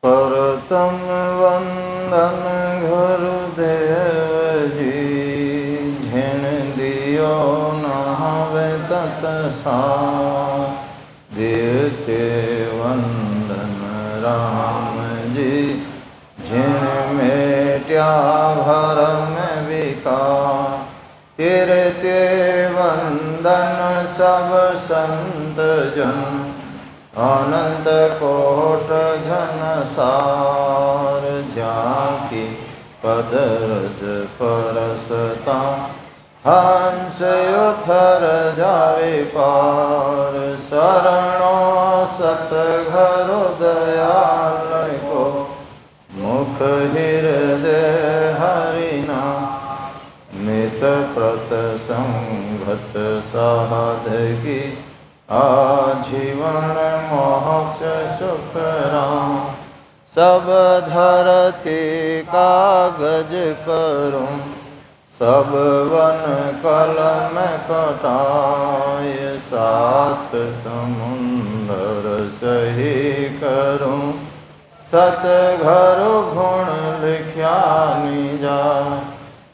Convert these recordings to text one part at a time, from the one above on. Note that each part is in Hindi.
परतम वंदन गुरुदेव जी, झिन दियो नहावे तत्सा, देते वंदन राम जी, झिन मेट्या भरम विकार। तेरे ते वंदन सब संत जन, अनंत कोट जन सार। झांकी पदरज परसता, हंस उथर जावे पार। शरणो सतघर दयाल को, मुख हृदय हरिना। मित प्रत संगत साधकी, आजीवन मोक्ष सुख राम। सब धरती कागज करूं, सब वन कलम कटाय। सात समुंदर सही करूं, सतघर गुण लिख्या निजाय।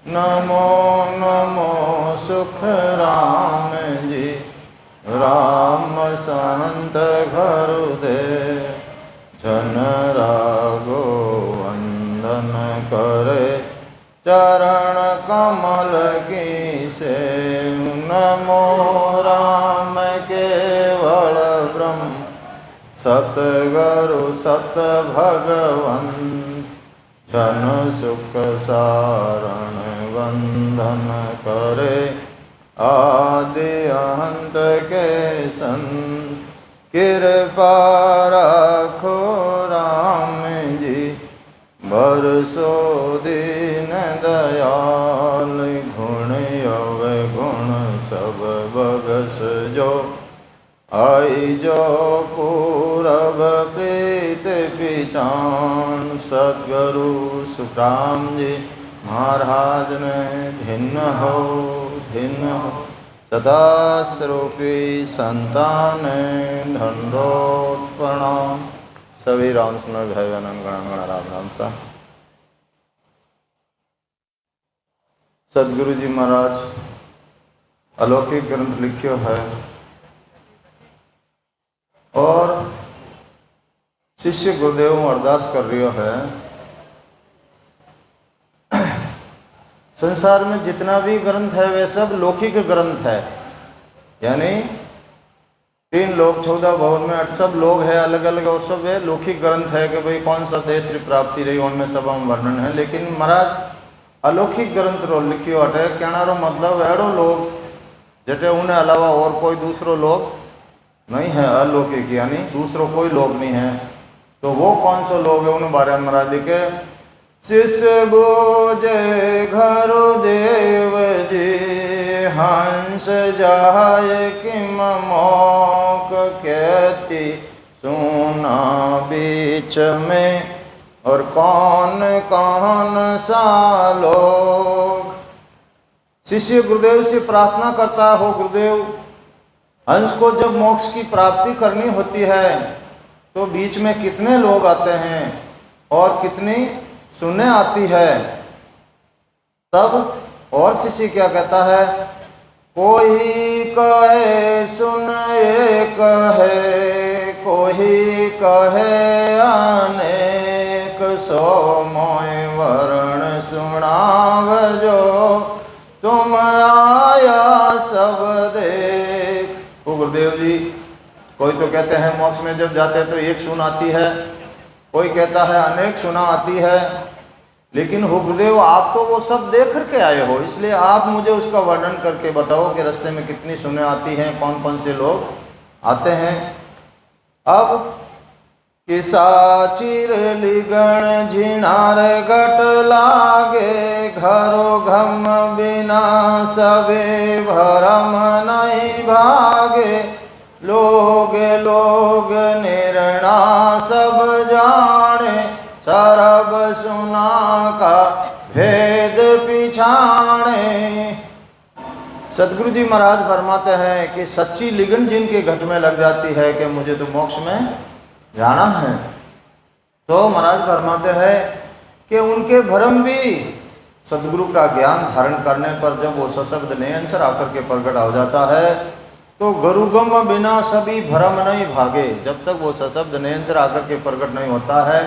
नमो नमो सुख राम जी, राम संत घर दे। जन रागो वंदन करे, चरण कमल की से। नमो राम केवल ब्रह्म, सतगुरु सत भगवंत। जन सुख सारण वंदन करे, आदि अंत के संत। कृपा राखो राम जी, बरसो दीन दयाल। गुण अवगुण सब बगस जो, आई जो पूरब प्रीत पिछान। सतगुरु सुखराम जी महाराज ने धिन्न हो सदा स्वरूपी संतान दंडोत प्रणाम। सभी राम सुनो भाई बहन गण राम राम सा। सतगुरु जी महाराज अलौकिक ग्रंथ लिखियो है और शिष्य गुरुदेव अरदास कर रियो है। संसार में जितना भी ग्रंथ है वे सब लौकिक ग्रंथ है, यानी 3 लोक 14 भवन में 8 सब लोग है अलग अलग, और सब है लौकिक ग्रंथ है कि भाई कौन सा देश की प्राप्ति रही उनमें सब हम वर्णन है। लेकिन महाराज अलौकिक ग्रंथ रो लिखियो हटे, कहना रो मतलब एड़ो लोग जटे उन्हें अलावा और कोई दूसरो लोग नहीं है अलौकिक, यानी दूसरो कोई लोग नहीं है। तो वो कौन सा लोग है उन बारे में महाराज लिखे। शिष्य बोझे घर देव जी, हंस जाय किम मोक। कहती सुना बीच में, और कौन कौन सा लोग। शिष्य गुरुदेव से प्रार्थना करता हो, गुरुदेव हंस को जब मोक्ष की प्राप्ति करनी होती है तो बीच में कितने लोग आते हैं और कितनी सुने आती है। तब और शिष्य क्या कहता है, कोई कहे सुन एक है, कोई कहे अनेक। सो मोय वर्ण सुनाव जो, तुम आया सब देख। वो गुरुदेव जी कोई तो कहते हैं मोक्ष में जब जाते हैं तो एक सुन आती है, कोई कहता है अनेक सुना आती है। लेकिन हो गुरुदेव आप तो वो सब देख करके आए हो, इसलिए आप मुझे उसका वर्णन करके बताओ कि रास्ते में कितनी सुने आती हैं, कौन कौन से लोग आते हैं। अब किसा चिरली गण झिनार घट लागे, घरो घम बिना सबे भरम नहीं भागे। लोग लोग निर्णा सब जाने, सरब सुना का भेद पिछाने। सतगुरु जी महाराज फरमाते हैं कि सच्ची लिगन जिनके घट में लग जाती है कि मुझे तो मोक्ष में जाना है, तो महाराज फरमाते हैं कि उनके भ्रम भी सदगुरु का ज्ञान धारण करने पर जब वो सशब्द निरंतर आकर के प्रकट हो जाता है तो गुरुगम बिना सभी भ्रम नहीं भागे। जब तक वो सशब्द निरंतर आकर के प्रकट नहीं होता है,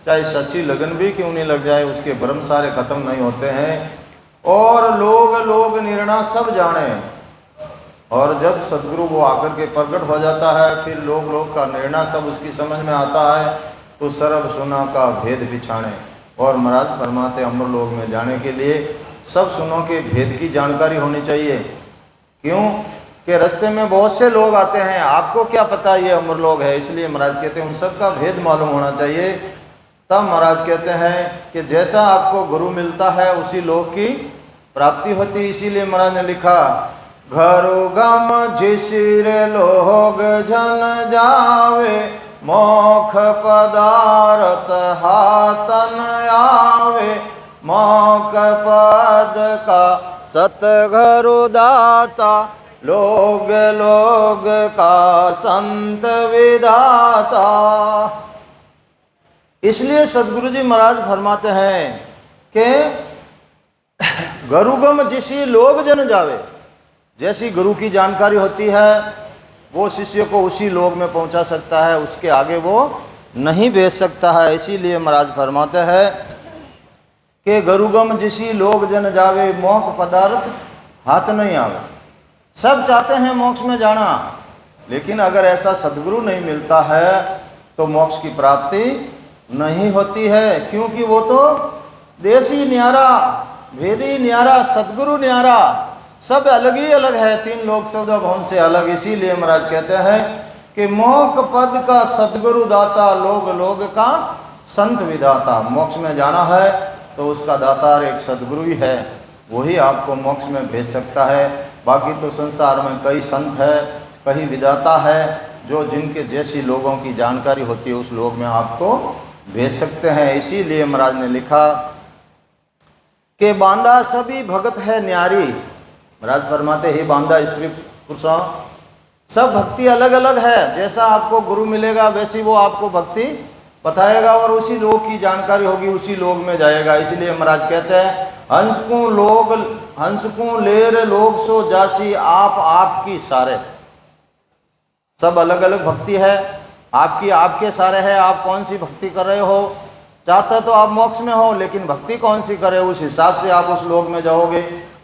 चाहे सच्ची लगन भी क्यों नहीं लग जाए, उसके भ्रम सारे खत्म नहीं होते हैं। और लोग निर्णय सब जाने, और जब सदगुरु वो आकर के प्रकट हो जाता है फिर लोग का निर्णय सब उसकी समझ में आता है, तो सर्व सुना का भेद पिछाने। और महाराज फरमाते अमर लोक में जाने के लिए सब सुनों के भेद की जानकारी होनी चाहिए। क्यों कि रास्ते में बहुत से लोग आते हैं, आपको क्या पता ये अमर लोक है, इसलिए महाराज कहते हैं उन सब का भेद मालूम होना चाहिए। तब महाराज कहते हैं कि जैसा आपको गुरु मिलता है उसी लोक की प्राप्ति होती। इसीलिए महाराज ने लिखा घरु गम जिसिर लोग जन जावे, मोख पदारथ हातन आवे, मोख पद का सतगुरु दाता, लोग का संत विधाता। इसलिए सदगुरु जी महाराज फरमाते हैं कि गुरुगम जिसी लोग जन जावे, जैसी गुरु की जानकारी होती है वो शिष्य को उसी लोग में पहुंचा सकता है, उसके आगे वो नहीं भेज सकता है। इसीलिए महाराज फरमाते हैं कि गुरुगम जिसी लोग जन जावे, मोक्ष पदार्थ हाथ नहीं आवे। सब चाहते हैं मोक्ष में जाना, लेकिन अगर ऐसा सदगुरु नहीं मिलता है तो मोक्ष की प्राप्ति नहीं होती है। क्योंकि वो तो देसी न्यारा, भेदी न्यारा, सदगुरु न्यारा, सब अलग ही अलग है, तीन लोक सौदा भवन से अलग। इसीलिए महाराज कहते हैं कि मोक्ष पद का सदगुरु दाता, लोग का संत विधाता। मोक्ष में जाना है तो उसका दातार एक सदगुरु ही है, वही आपको मोक्ष में भेज सकता है। बाकी तो संसार में कई संत है, कई विधाता है, जो जिनके जैसी लोगों की जानकारी होती है उस लोग में आपको भेज सकते हैं। इसीलिए महाराज ने लिखा कि बांधा सभी भगत है न्यारी। महाराज फरमाते ही बांधा स्त्री पुरुषों सब भक्ति अलग अलग है, जैसा आपको गुरु मिलेगा वैसी वो आपको भक्ति बताएगा और उसी लोग की जानकारी होगी, उसी लोग में जाएगा। इसलिए महाराज कहते हैं हंसकू लेर लोग सो जासी, आप आपकी सारे। सब अलग अलग भक्ति है, आपकी आपके सारे है। आप कौन सी भक्ति कर रहे हो, चाहते तो आप मोक्ष में हो, लेकिन भक्ति कौन सी करे उस हिसाब से आप उस लोक में जाओगे।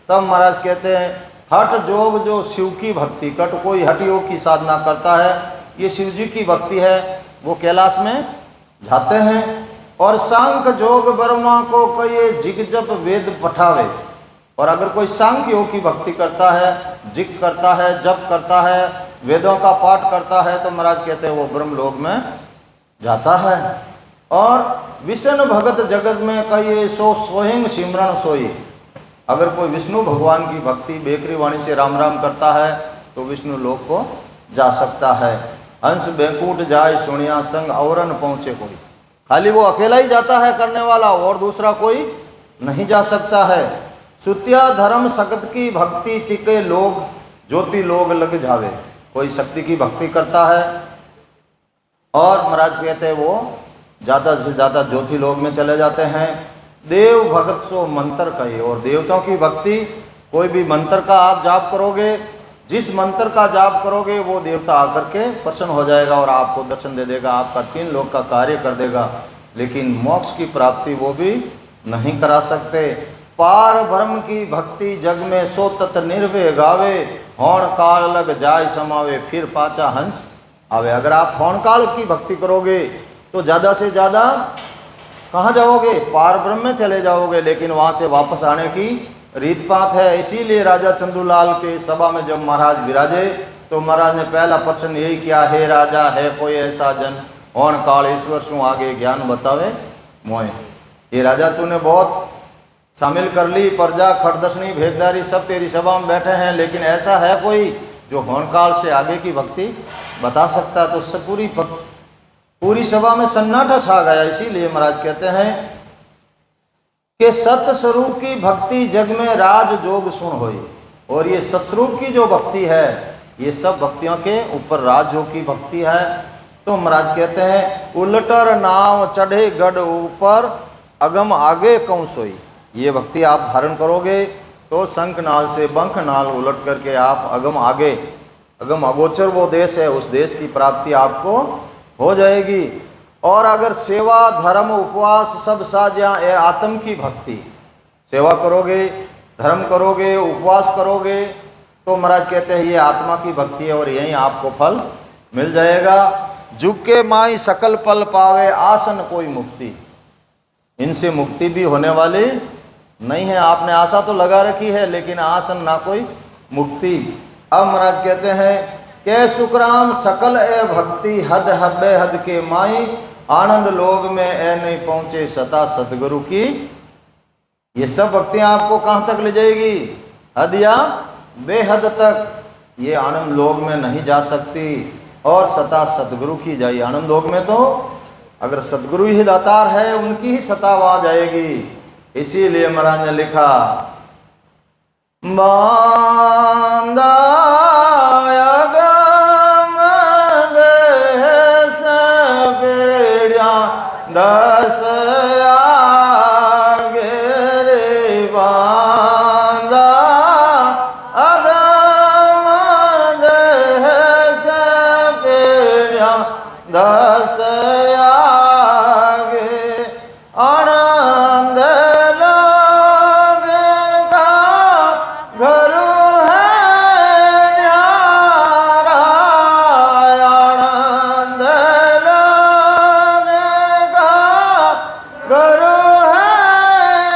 तब महाराज कहते हैं हठ जोग जो शिव की भक्ति कट, कोई हठ योग की साधना करता है, ये शिव जी की भक्ति है, वो कैलाश में जाते हैं। और सांख्य जोग ब्रह्मा को कहिए जिग जप वेद पठावे। और अगर कोई सांख्य योग की भक्ति करता है, जिग करता है, जप करता है, वेदों का पाठ करता है, तो महाराज कहते हैं वो ब्रह्म लोक में जाता है। और विष्णु भगत जगत में कहिए सो सोहिंग सिमरण सोई। अगर कोई विष्णु भगवान की भक्ति बेकरी वाणी से राम राम करता है तो विष्णु लोक को जा सकता है। हंस बैकुंठ जाए सुनिया संग औरन पहुँचे कोई, खाली वो अकेला ही जाता है करने वाला, और दूसरा कोई नहीं जा सकता है। सुत्या धर्म शक्त की भक्ति टिके लोग, ज्योति लोग लग जावे। कोई शक्ति की भक्ति करता है और महाराज कहते हैं वो ज़्यादा से ज़्यादा ज्योति लोग में चले जाते हैं। देव भगत सो मंत्र कही, और देवताओं की भक्ति, कोई भी मंत्र का आप जाप करोगे, जिस मंत्र का जाप करोगे वो देवता आकर के प्रसन्न हो जाएगा और आपको दर्शन दे देगा, आपका तीन लोक का कार्य कर देगा। लेकिन मोक्ष की प्राप्ति वो भी नहीं करा सकते। पार ब्रह्म की भक्ति जग में सो तत निर्भय गावे, हौण काल लग जाय समावे फिर पाचा हंस आवे। अगर आप हौण काल की भक्ति करोगे तो ज़्यादा से ज़्यादा कहाँ जाओगे, पार ब्रह्म में चले जाओगे, लेकिन वहाँ से वापस आने की रीत पात है। इसीलिए राजा चंदूलाल के सभा में जब महाराज विराजे तो महाराज ने पहला प्रश्न यही किया, हे राजा है कोई ऐसा जन, हौण काल ईश्वर सु आगे ज्ञान बतावे मोए। ये राजा तूने बहुत शामिल कर ली, प्रजा खरदर्शनी भेददारी सब तेरी सभा में बैठे हैं, लेकिन ऐसा है कोई जो हौण काल से आगे की भक्ति बता सकता है? तो सब पूरी सभा में सन्नाटा छा गया। इसीलिए महाराज कहते हैं कि सत्य स्वरूप की भक्ति जग में राज जोग सुन होई। और ये सत्स्वरूप की जो भक्ति है ये सब भक्तियों के ऊपर राज जोग की भक्ति है। तो महाराज कहते हैं उलटर नाव चढ़े गढ़ ऊपर अगम आगे कौन सोई। ये भक्ति आप धारण करोगे तो शंख नाल से बंख नाल उलट करके आप अगम आगे, अगम अगोचर वो देश है, उस देश की प्राप्ति आपको हो जाएगी। और अगर सेवा धर्म उपवास सब साझा ये आत्म की भक्ति, सेवा करोगे, धर्म करोगे, उपवास करोगे तो महाराज कहते हैं ये आत्मा की भक्ति है और यहीं आपको फल मिल जाएगा। झुके माई सकल पल पावे आसन कोई मुक्ति, इनसे मुक्ति भी होने वाली नहीं है। आपने आशा तो लगा रखी है लेकिन आसन ना कोई मुक्ति। अब महाराज कहते हैं के सुखराम सकल ए भक्ति हद हब्बे हद के माई आनंद लोग में ए नहीं पहुंचे सता सदगुरु की। ये सब भक्तियां आपको कहाँ तक ले जाएगी? हद या बेहद तक। ये आनंद लोग में नहीं जा सकती और सता सदगुरु की जाए। आनंद लोग में तो अगर सदगुरु ही दातार है उनकी ही सता वहां जाएगी। इसीलिए महाराज ने लिखा बांदा दस आगे रे बांदा अगम देश पेड़िया दस आगे आनंद लोग का घर है न्यारा। आनंद लोग का घर है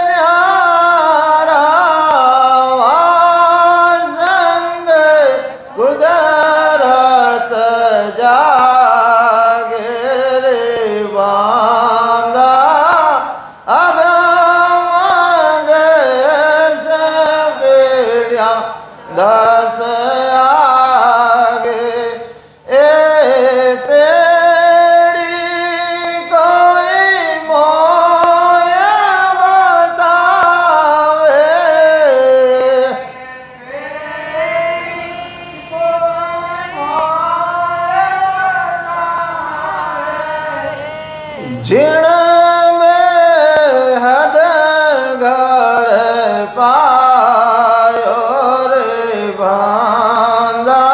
न्यारा। वासंग कुदरत जागे रे बांदा अगम देश पेड़िया दस आगे। ए पेड़ी कोई मोय बतावे जिण में हद घर पायो रे बांदा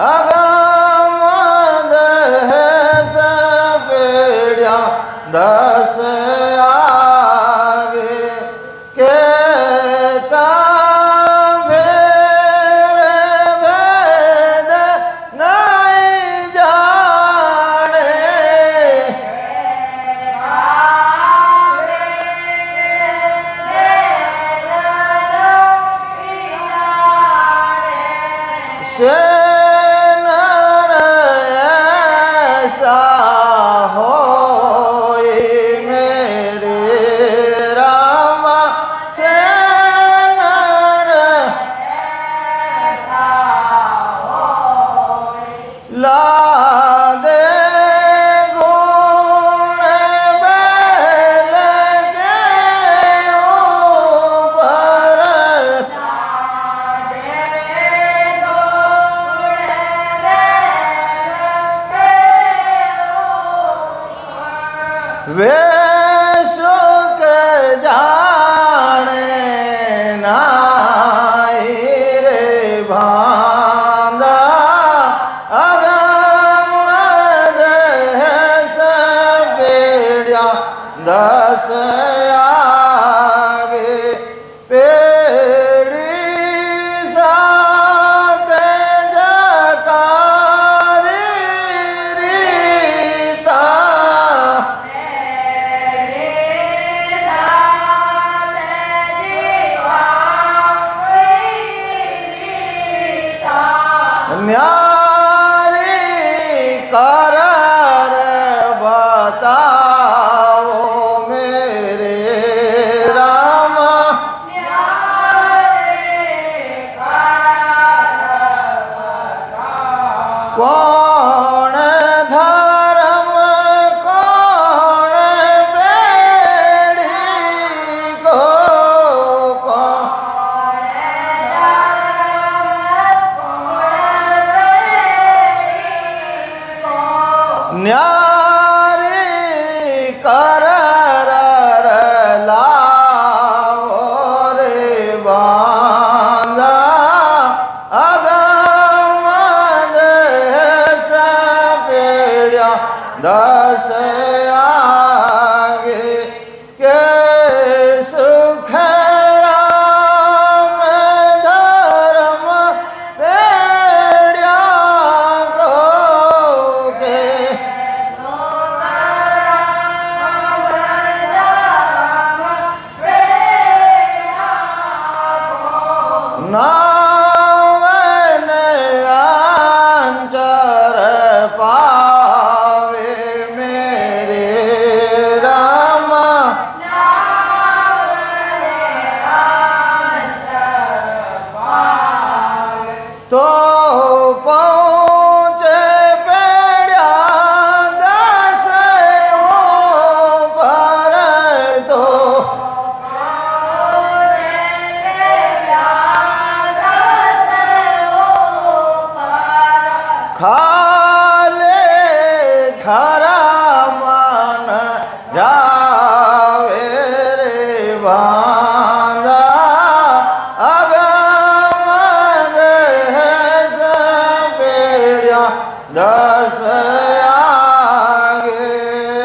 अगम देश पेड़िया दस आगे। केता भेर भेद नहीं जाने से नर ऐसा होए मेरे रामा से नर ला दे गुण बैल के ऊपर बांधा अगम देश पेड़िया दस आगे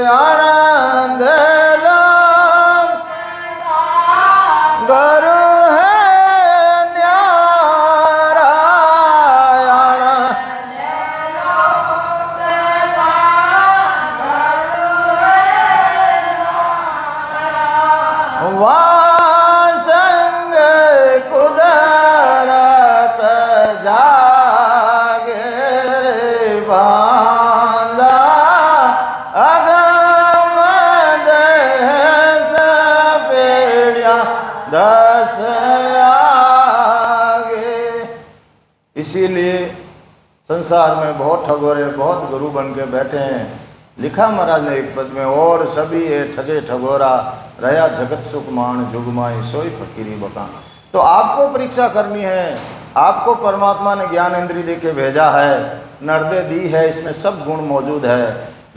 आनंद लोग गुरु वासंग कुदरत जागे रे बांधा अगम देश पेड़िया दस आगे। इसीलिए संसार में बहुत ठगोरे बहुत गुरु बन के बैठे हैं। लिखा महाराज ने एक पद में, और सभी ये ठगे ठगोरा रया जगत सुख मान जुगमाई सोई फकीरी बका। तो आपको परीक्षा करनी है, आपको परमात्मा ने ज्ञान इंद्री दे के भेजा है, नर्दे दी है, इसमें सब गुण मौजूद है,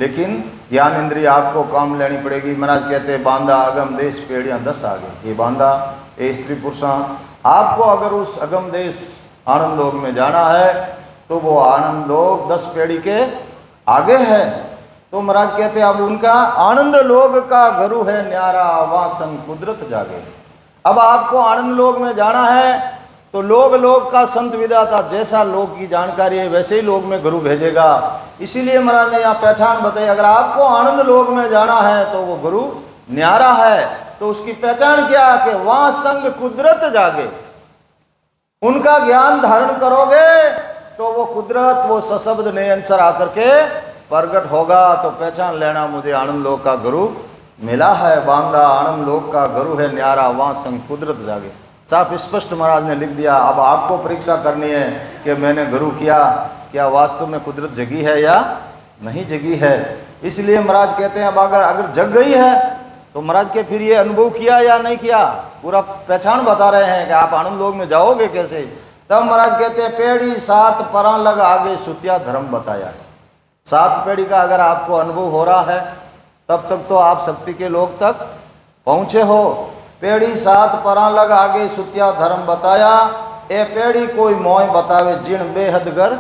लेकिन ज्ञान इंद्री आपको काम लेनी पड़ेगी। महाराज कहते हैं बांधा अगम देश पेड़ियाँ 10 आगे। ये बांधा ये स्त्री पुरुषा, आपको अगर उस अगम देश आनंद लोक में जाना है तो वो आनंद लोक 10 पेड़ी के आगे है। तो महाराज कहते हैं अब उनका आनंद लोक का गुरु है न्यारा वासन कुदरत जागे। अब आपको आनंद लोक में जाना है तो लोक का संत विदाता जैसा लोक की जानकारी है वैसे ही लोक में गुरु भेजेगा। इसीलिए महाराज ने यहाँ पहचान बताई, अगर आपको आनंद लोक में जाना है तो वो गुरु न्यारा है। तो उसकी पहचान क्या है कि वहाँ संग कुदरत जागे। उनका ज्ञान धारण करोगे तो वो कुदरत वो सशब्द निरंतर आकर के प्रगट होगा। तो पहचान लेना मुझे आनंद लोक का गुरु मिला है। बांधा आनंद लोक का गुरु है न्यारा वहाँ संग कुदरत जागे। साफ स्पष्ट महाराज ने लिख दिया। अब आपको परीक्षा करनी है कि मैंने गुरु किया, क्या वास्तव में कुदरत जगी है या नहीं जगी है। इसलिए महाराज कहते हैं अब अगर जग गई है तो महाराज के फिर ये अनुभव किया या नहीं किया, पूरा पहचान बता रहे हैं कि आप आनंद लोक में जाओगे कैसे। तब महाराज कहते हैं पेड़ी 7 परा लग आगे सुतिया धर्म बताया। 7 पेड़ी का अगर आपको अनुभव हो रहा है तब तक तो आप शक्ति के लोक तक पहुँचे हो। पेड़ी 7 परा लग आगे सुतिया धर्म बताया, ए पेड़ी कोई मोय बतावे जिन बेहद गर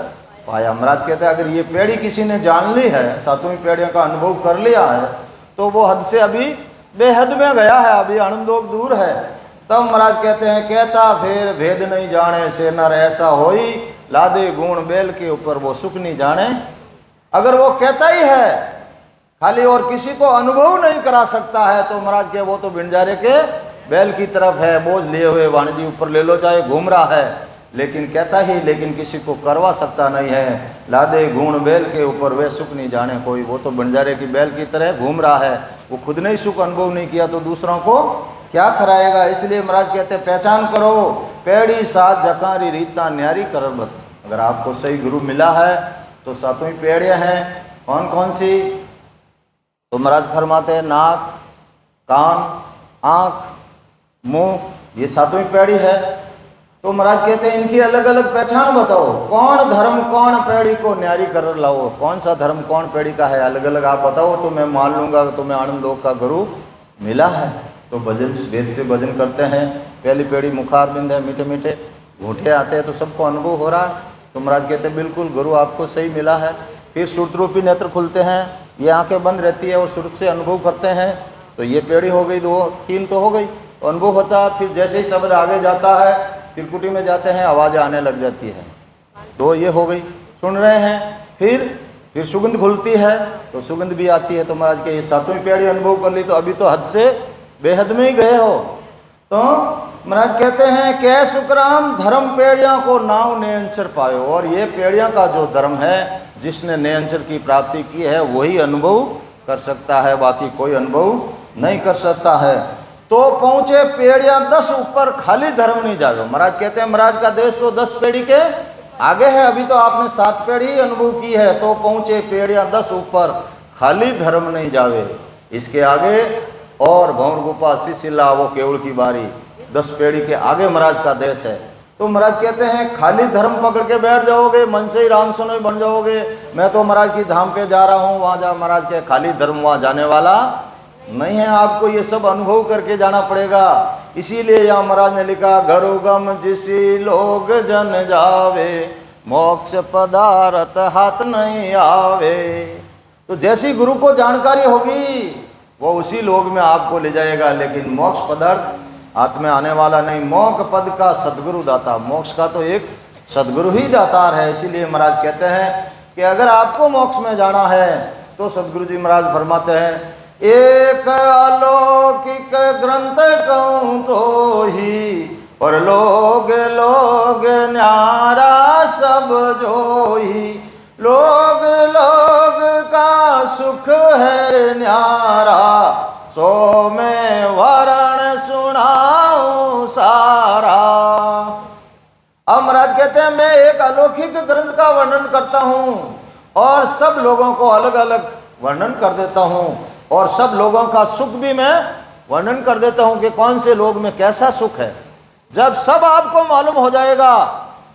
पाया। महाराज कहते हैं अगर ये पेड़ी किसी ने जान ली है, 7वीं पेड़ियों का अनुभव कर लिया है, तो वो हद से अभी बेहद में गया है, अभी आनंद लोक दूर है। तब महाराज कहते हैं कहता फिर भेद नहीं जाने से नर ऐसा होई, लादे गुण बेल के ऊपर वो सुख नहीं जाने। अगर वो कहता ही है खाली और किसी को अनुभव नहीं करा सकता है तो महाराज के वो तो बिंजारे के बैल की तरफ है, बोझ लिए हुए वाणिजी ऊपर ले लो चाहे घूम रहा है, लेकिन कहता ही लेकिन किसी को करवा सकता नहीं है। लादे गुण बैल के ऊपर वे सुख नहीं जाने कोई, वो तो बंजारे की बैल की तरह घूम रहा है, वो खुद ने ही सुख अनुभव नहीं किया तो दूसरों को क्या कराएगा। इसलिए महाराज कहते हैं पहचान करो पेड़ी 7 जकारी रीता न्यारी करबत। अगर आपको सही गुरु मिला है तो 7वीं पेड़ियाँ हैं। कौन कौन सी? तो महाराज फरमाते हैं नाक, कान, आँख, मुंह, ये 7वीं पेड़ी है। तो महाराज कहते हैं इनकी अलग अलग पहचान बताओ, कौन धर्म कौन पेड़ी को न्यारी कर लाओ, कौन सा धर्म कौन पेड़ी का है, अलग अलग आप बताओ तो मैं मान लूँगा कि तुम्हें आनंद लोक का गुरु मिला है। तो भजन वेद से भजन करते हैं, पहली पेड़ी मुखारबिंद है, मीठे मीठे घूंटे आते हैं तो सबको अनुभव हो रहा है। तो महाराज कहते हैं बिल्कुल गुरु आपको सही मिला है। फिर श्रुत रूपी नेत्र खुलते हैं, ये आंखें बंद रहती है और श्रुत से अनुभव करते हैं। तो ये पेड़ी हो गई, 2 3 तो हो गई, तो अनुभव होता है। फिर जैसे ही शब्द आगे जाता है त्रिकुटी में जाते हैं, आवाज़ आने लग जाती है, 2 ये हो गई, सुन रहे हैं। फिर सुगंध खुलती है तो सुगंध भी आती है। तो महाराज के ये 7वीं पेड़ी अनुभव कर ली तो अभी तो हद से बेहद में ही गए हो। तो महाराज कहते हैं कै सुकराम धर्म पेड़ियाँ को नाव नेअंचर पायो। और ये पेड़ियाँ का जो धर्म है जिसने नेअंचर की प्राप्ति की है वही अनुभव कर सकता है, बाकी कोई अनुभव नहीं कर सकता है। तो पहुँचे पेड़ियाँ 10 ऊपर खाली धर्म नहीं जाओ। महाराज कहते हैं महाराज का देश तो 10 पेड़ी के आगे है, अभी तो आपने 7 पेड़ी अनुभव की है। तो पहुँचे पेड़ियाँ 10 ऊपर खाली धर्म नहीं जावे। इसके आगे और भौर गुफा सिसिला वो केवल की बारी, 10 पेड़ी के आगे महाराज का देश है। तो महाराज कहते हैं खाली धर्म पकड़ के बैठ जाओगे, मन से ही राम सुनो बन जाओगे, मैं तो महाराज की धाम पे जा रहा हूँ, वहाँ जा। महाराज के खाली धर्म वहाँ जाने वाला नहीं है, आपको ये सब अनुभव करके जाना पड़ेगा। इसीलिए यहाँ महाराज ने लिखा, घरुगम जिसी लोग जन जावे, मोक्ष पदारथ हाथ नहीं आवे। तो जैसी गुरु को जानकारी होगी वो उसी लोग में आपको ले जाएगा, लेकिन मोक्ष पदार्थ हाथ में आने वाला नहीं। मोक्ष पद का सदगुरु दाता, मोक्ष का तो एक सदगुरु ही दातार है। इसीलिए महाराज कहते हैं कि अगर आपको मोक्ष में जाना है तो सदगुरु जी महाराज फरमाते हैं, एक अलौकिक ग्रंथ कहूँ तो ही, और लोग लोग न्यारा सब जोही। लोग लोग का सुख है न्यारा, सो मैं वर्ण सुनाऊं सारा। अब महाराज कहते हैं, मैं एक अलौकिक ग्रंथ का वर्णन करता हूँ और सब लोगों को अलग अलग वर्णन कर देता हूँ, और सब लोगों का सुख भी मैं वर्णन कर देता हूँ कि कौन से लोग में कैसा सुख है। जब सब आपको मालूम हो जाएगा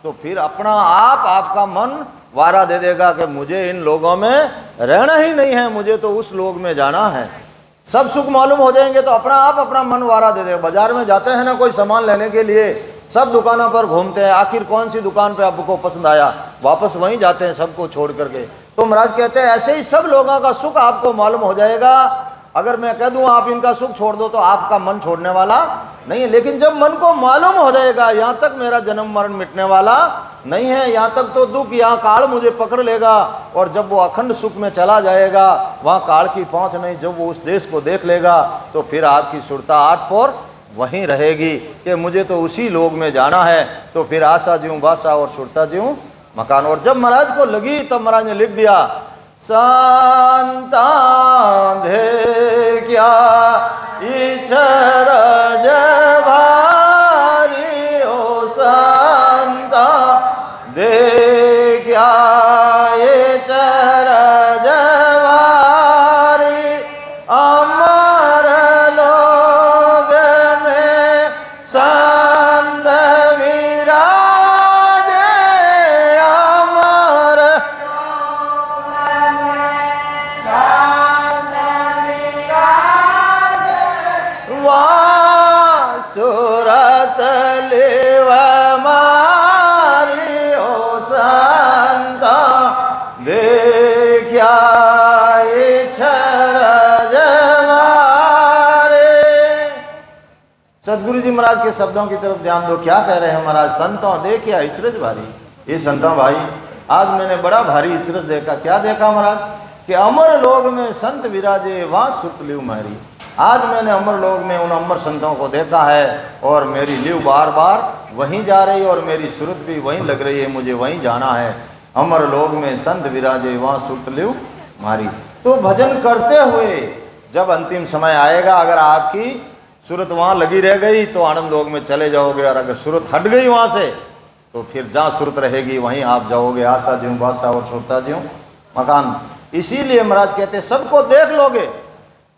तो फिर अपना आप आपका मन वारा दे देगा कि मुझे इन लोगों में रहना ही नहीं है, मुझे तो उस लोग में जाना है। सब सुख मालूम हो जाएंगे तो अपना आप अपना मन वारा दे देगा। बाजार में जाते हैं ना कोई सामान लेने के लिए, सब दुकानों पर घूमते हैं, आखिर कौन सी दुकान पे आपको पसंद आया, वापस वहीं जाते हैं सबको छोड़ करके। तो महाराज कहते हैं ऐसे ही सब लोगों का सुख आपको मालूम हो जाएगा। अगर मैं कह दूं आप इनका सुख छोड़ दो तो आपका मन छोड़ने वाला नहीं है, लेकिन जब मन को मालूम हो जाएगा यहाँ तक मेरा जन्म मरण मिटने वाला नहीं है, यहाँ तक तो दुख, यहाँ काल मुझे पकड़ लेगा, और जब वो अखंड सुख में चला जाएगा वहाँ काल की पहुँच नहीं, जब वो उस देश को देख लेगा तो फिर आपकी सुरता आठ पोर वहीं रहेगी कि मुझे तो उसी लोग में जाना है। तो फिर आशा ज्यों बासा और सुरता ज्यों मकान। और जब महाराज को लगी तब महाराज ने लिख दिया, संता दे क्या इचरज भारी, ओ संता दे क्या इचरज भारी, अमर लोग में संत विराजे, अमर सुरत लेव मारी, ओ संता देखा इचरज मारे। सदगुरु जी महाराज के शब्दों की तरफ ध्यान दो, क्या कह रहे हैं महाराज, संतों देखिया इचरज भारी। ये संतों भाई, आज मैंने बड़ा भारी इचरज देखा। क्या देखा महाराज कि अमर लोग में संत विराजे वहाँ सुरत लिव मारी। आज मैंने अमर लोग में उन अमर संतों को देखा है और मेरी लिव बार बार वहीं जा रही है और मेरी सुरत भी वहीं लग रही है, मुझे वहीं जाना है। अमर लोग में संत विराजे वहाँ सुरत लिव मारी। तो भजन करते हुए जब अंतिम समय आएगा, अगर आपकी सुरत वहाँ लगी रह गई तो आनंद लोग में चले जाओगे, और अगर सुरत हट गई वहाँ से तो फिर जहाँ सुरत रहेगी वहीं आप जाओगे। आशा ज्यों बासा और सुरता ज्यों मकान। इसीलिए महाराज कहते सबको देख लोगे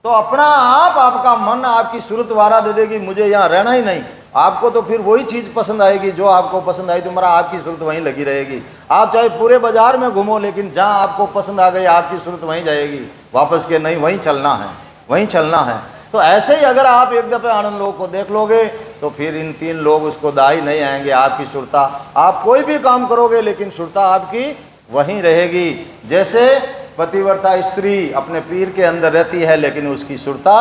तो अपना आप आपका मन आपकी सुरत वारा दे देगी, मुझे यहाँ रहना ही नहीं। आपको तो फिर वही चीज़ पसंद आएगी जो आपको पसंद आई, तुम्हारा आपकी सुरत वहीं लगी रहेगी। आप चाहे पूरे बाजार में घूमो, लेकिन जहाँ आपको पसंद आ गई आपकी सुरत वहीं जाएगी, वापस के नहीं, वहीं चलना है, वहीं चलना है। तो ऐसे ही अगर आप एक दफ़े आनंद लोग को देख लोगे तो फिर इन तीन लोग उसको दाई नहीं आएंगे। आपकी सुरता, आप कोई भी काम करोगे लेकिन सुरता आपकी वहीं रहेगी। जैसे पतिव्रता स्त्री अपने पीर के अंदर रहती है लेकिन उसकी सुरता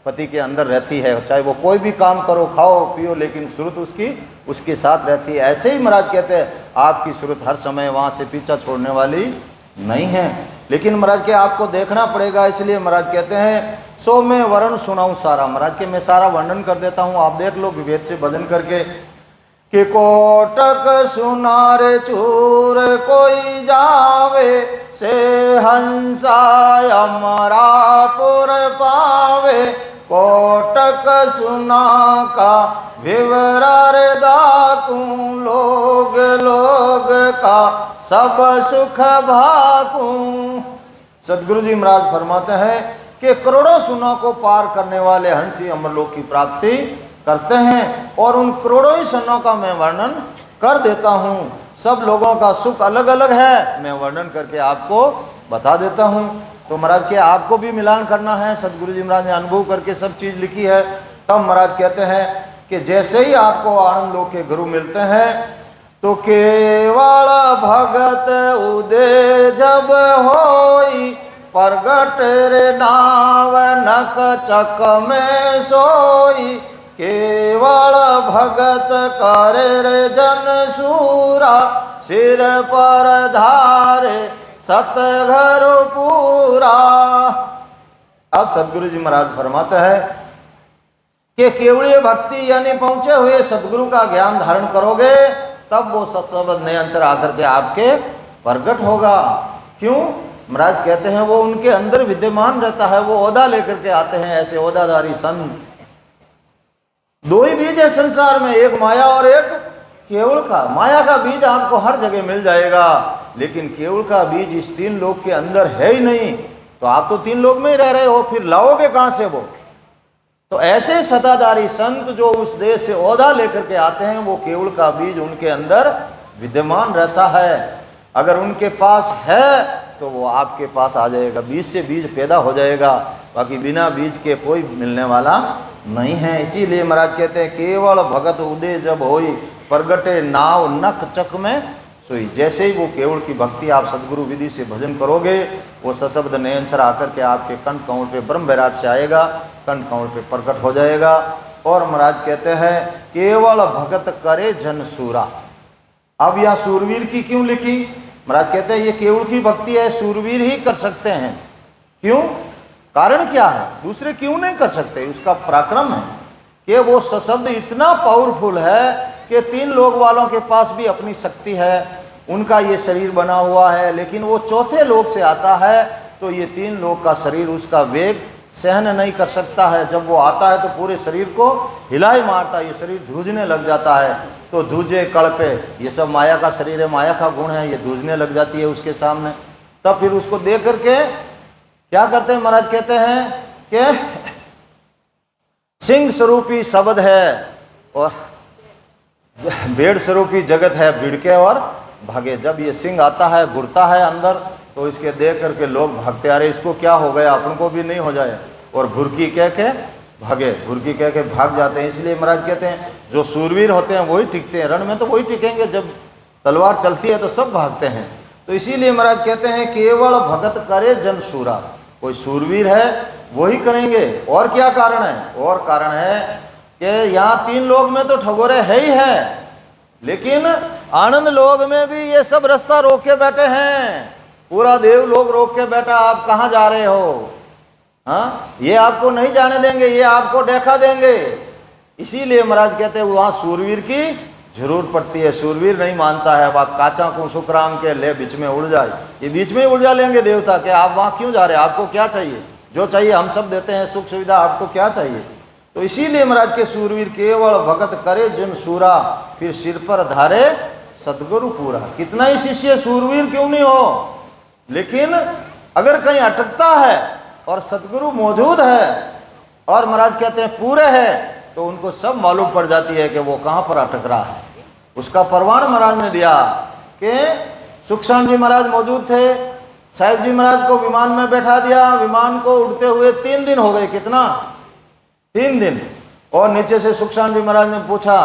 पति के अंदर रहती है, चाहे वो कोई भी काम करो, खाओ पियो, लेकिन सुरत उसकी उसके साथ रहती है। ऐसे ही महाराज कहते हैं आपकी सुरत हर समय वहाँ से पीछा छोड़ने वाली नहीं है, लेकिन महाराज के आपको देखना पड़ेगा। इसलिए महाराज कहते हैं सो मैं वर्ण सुनाऊं सारा। महाराज के मैं सारा वर्णन कर देता हूँ, आप देख लो विभेद से भजन करके कि कोटक सुनार चूर कोई जावे, से हंसा अमरापुर पावे। कोटक सुना का विवरार दाकू, लोग लोग का सब सुख भाकू। सदगुरु जी महाराज फरमाते हैं कि करोड़ों सुनों को पार करने वाले हंसी अमरलोक की प्राप्ति करते हैं, और उन करोड़ों ही सनों का मैं वर्णन कर देता हूँ। सब लोगों का सुख अलग अलग है, मैं वर्णन करके आपको बता देता हूँ। तो महाराज के आपको भी मिलान करना है। सदगुरु जी महाराज ने अनुभव करके सब चीज़ लिखी है। तब महाराज कहते हैं कि जैसे ही आपको आनंद लोक के गुरु मिलते हैं तो केवल भगत उदय जब होई, प्रगट रे नाव नक चक में सोई, केवल भगत करे रे जन सूरा, सिर पर धारे सतघर पूरा। अब सदगुरु जी महाराज फरमाते हैं कि केवड़ीय भक्ति यानी पहुंचे हुए सदगुरु का ज्ञान धारण करोगे तब वो सत्सबद नए अंतर आकर के आपके प्रगट होगा। क्यों? महाराज कहते हैं वो उनके अंदर विद्यमान रहता है, वो ओदा लेकर के आते हैं ऐसे ओदाधारी संत। दो ही बीज है संसार में, एक माया और एक केवल का। माया का बीज आपको हर जगह मिल जाएगा, लेकिन केवल का बीज इस तीन लोक के अंदर है ही नहीं, तो आप तो तीन लोक में ही रह रहे हो, फिर लाओगे कहाँ से वो? तो ऐसे सताधारी संत जो उस देश से ओदा लेकर के आते हैं, वो केवल का बीज उनके अंदर विद्यमान रहता है। अगर उनके पास है तो वो आपके पास आ जाएगा, बीज से बीज पैदा हो जाएगा, बाकी बिना बीज के कोई मिलने वाला नहीं है। इसीलिए महाराज कहते हैं केवल भगत उदय जब होई, प्रगटे नाव नक चक में सोई। जैसे ही वो केवल की भक्ति आप सदगुरु विधि से भजन करोगे, वो सशब्द नयनचर आकर के आपके कंठ कमल पे ब्रह्म वैराट से आएगा, कंठ कमल पे प्रकट हो जाएगा। और महाराज कहते हैं केवल भगत करे जन सूरा। अब यह सूरवीर की क्यों लिखी? महाराज कहते हैं ये केवल की भक्ति है, सूरवीर ही कर सकते हैं। क्यों? कारण क्या है? दूसरे क्यों नहीं कर सकते? उसका पराक्रम है कि वो सशब्द इतना पावरफुल है कि तीन लोक वालों के पास भी अपनी शक्ति है, उनका ये शरीर बना हुआ है, लेकिन वो चौथे लोक से आता है तो ये तीन लोक का शरीर उसका वेग सहन नहीं कर सकता है। जब वो आता है तो पूरे शरीर को हिलाई मारता है, ये शरीर धूजने लग जाता है। तो धूजे कड़पे, ये सब माया का शरीर है, माया का गुण है, ये धूजने लग जाती है उसके सामने। तब फिर उसको देख करके क्या करते हैं? महाराज कहते हैं कि सिंह स्वरूपी शब्द है और भेड़ स्वरूपी जगत है, भिड़के और भागे। जब ये सिंह आता है, घुरता है अंदर, तो इसके देख करके लोग भागते आ रहे, इसको क्या हो गया, अपन को भी नहीं हो जाए, और भुरकी कह के भागे, भुरकी कह के भाग जाते हैं। इसलिए महाराज कहते हैं जो सूरवीर होते हैं वही टिकते हैं, रण में तो वही टिकेंगे, जब तलवार चलती है तो सब भागते हैं। तो इसीलिए महाराज कहते हैं केवल भगत करे जन सूरा। कोई सूरवीर है वही करेंगे। और क्या कारण है? और कारण है कि यहाँ तीन लोक में तो ठगोरे है ही है, लेकिन आनंद लोक में भी ये सब रास्ता रोक के बैठे हैं, पूरा देव लोग रोक के बैठा, आप कहाँ जा रहे हो? हाँ, ये आपको नहीं जाने देंगे, ये आपको देखा देंगे। इसीलिए महाराज कहते हैं वहाँ सूरवीर की जरूर पड़ती है। सूरवीर नहीं मानता है, आप काचा को सुखराम के ले बीच में उड़ जाए, ये बीच में ही उलझा लेंगे देवता के। आप वहाँ क्यों जा रहे हैं? आपको क्या चाहिए? जो चाहिए हम सब देते हैं, सुख सुविधा, आपको क्या चाहिए? तो इसीलिए महाराज के सूरवीर केवल भगत करे जन सूरा, फिर सिर पर धारे सदगुरु पूरा। कितना ही शिष्य सूरवीर क्यों नहीं हो, लेकिन अगर कहीं अटकता है और सदगुरु मौजूद है और महाराज कहते हैं पूरे हैं, तो उनको सब मालूम पड़ जाती है कि वो कहाँ पर अटक रहा है। उसका प्रमाण महाराज ने दिया कि सुखसान जी महाराज मौजूद थे, साहिब जी महाराज को विमान में बैठा दिया, विमान को उड़ते हुए 3 दिन हो गए। कितना? 3 दिन। और नीचे से सुखसान जी महाराज ने पूछा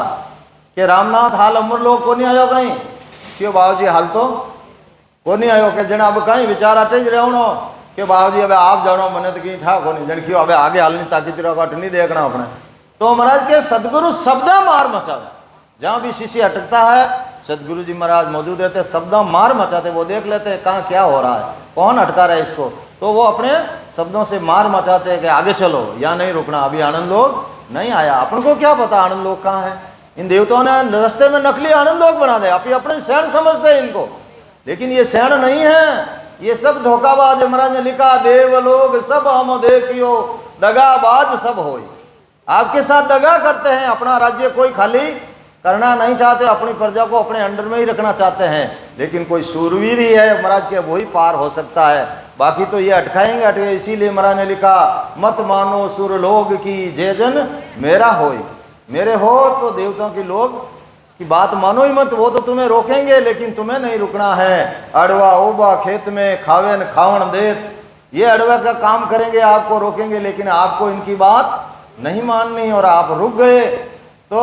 कि रामनाथ हाल अमर लोग को नहीं आयो कहीं? क्यों बाबू जी हाल तो को नहीं आयो? कि जन अब कहीं विचार अटे ज रहो कि बाबू जी अब आप जानो, मने तो कहीं ठाक हो नहीं, जन क्यों अब आगे हाल नहीं, ताकि तेरा कट नहीं देखना अपने। तो महाराज के सदगुरु शब्दा मार मचावे, जहाँ भी शिष्य अटकता है सदगुरु जी महाराज मौजूद रहते, शब्दों मार मचाते, वो देख लेते हैं कहाँ क्या हो रहा है, कौन अटका रहा है इसको, तो वो अपने शब्दों से मार मचाते हैं कि आगे चलो, यहाँ नहीं रुकना, अभी आनंद लोक नहीं आया। अपन को क्या पता आनंद लोक कहाँ है? इन देवताओं ने रास्ते में नकली आनंद लोक बना दे, आप अपने शरण समझते हैं इनको, लेकिन ये शरण नहीं है, ये सब धोखाबाज। महाराज ने लिखा देव लोग सब हम देखियो, दगाबाज सब होई। आपके साथ दगा करते हैं, अपना राज्य कोई खाली करना नहीं चाहते, अपनी प्रजा को अपने अंडर में ही रखना चाहते हैं, लेकिन कोई सूरवीर ही है महाराज के, वही पार हो सकता है, बाकी तो ये अटकाएंगे अटके। इसीलिए महाराज ने लिखा मत मानो सुरलोक की जय जन मेरा होई। मेरे हो तो देवताओं की लोग की बात मानो ही मत, वो तो तुम्हें रोकेंगे, लेकिन तुम्हें नहीं रुकना है। अड़वा ओबा खेत में खावे न खावन देत, ये अड़वा का काम करेंगे, आपको रोकेंगे, लेकिन आपको इनकी बात नहीं माननी और आप रुक गए तो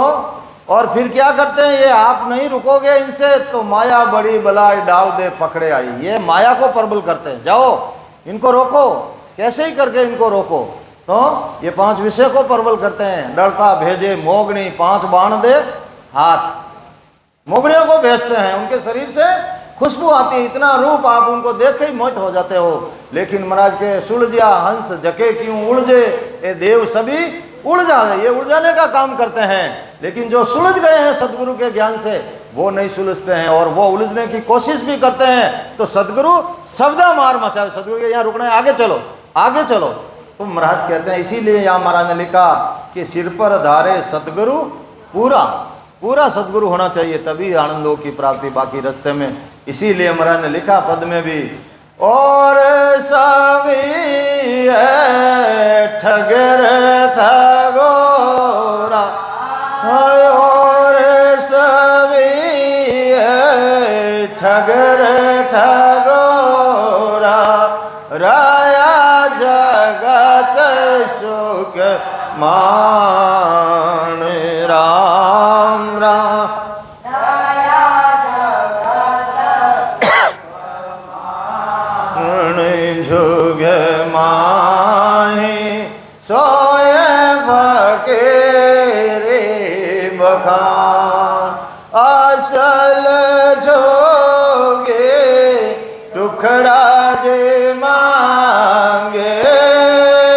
और फिर क्या करते हैं, ये आप नहीं रुकोगे इनसे तो माया बड़ी बलाई डाव दे पकड़े आई। ये माया को प्रबल करते हैं, जाओ इनको रोको, कैसे ही करके इनको रोको। तो ये 5 विषय को प्रबल करते हैं। डरता भेजे मोगनी 5 बाण दे हाथ, मोगनियों को भेजते हैं, उनके शरीर से खुशबू आती है, इतना रूप आप उनको देख के ही मोहित हो जाते हो। लेकिन महाराज के सुलझिया हंस जके क्यों उलझे, ये देव सभी उड़ जावे, ये उड़ जाने का काम करते हैं। लेकिन जो सुलझ गए हैं सदगुरु के ज्ञान से वो नहीं सुलझते हैं और वो उलझने की कोशिश भी करते हैं तो सदगुरु शब्दा मार मचावे, सदगुरु के यहाँ रुकना है, आगे चलो आगे चलो। तो महाराज कहते हैं, इसीलिए यहाँ महाराज ने लिखा कि सिर पर धारे सदगुरु पूरा पूरा सदगुरु होना चाहिए, तभी आनंदों की प्राप्ति बाकी रास्ते में। इसीलिए महाराज ने लिखा पद में भी, और सभी है ठगर ठगोरा, और सभी है ठगर ठगोरा, राया जगत सुख मान राम राम, झुग माही सोए बकेरे बखान, असल जोगे टुकड़ा जे मांगे,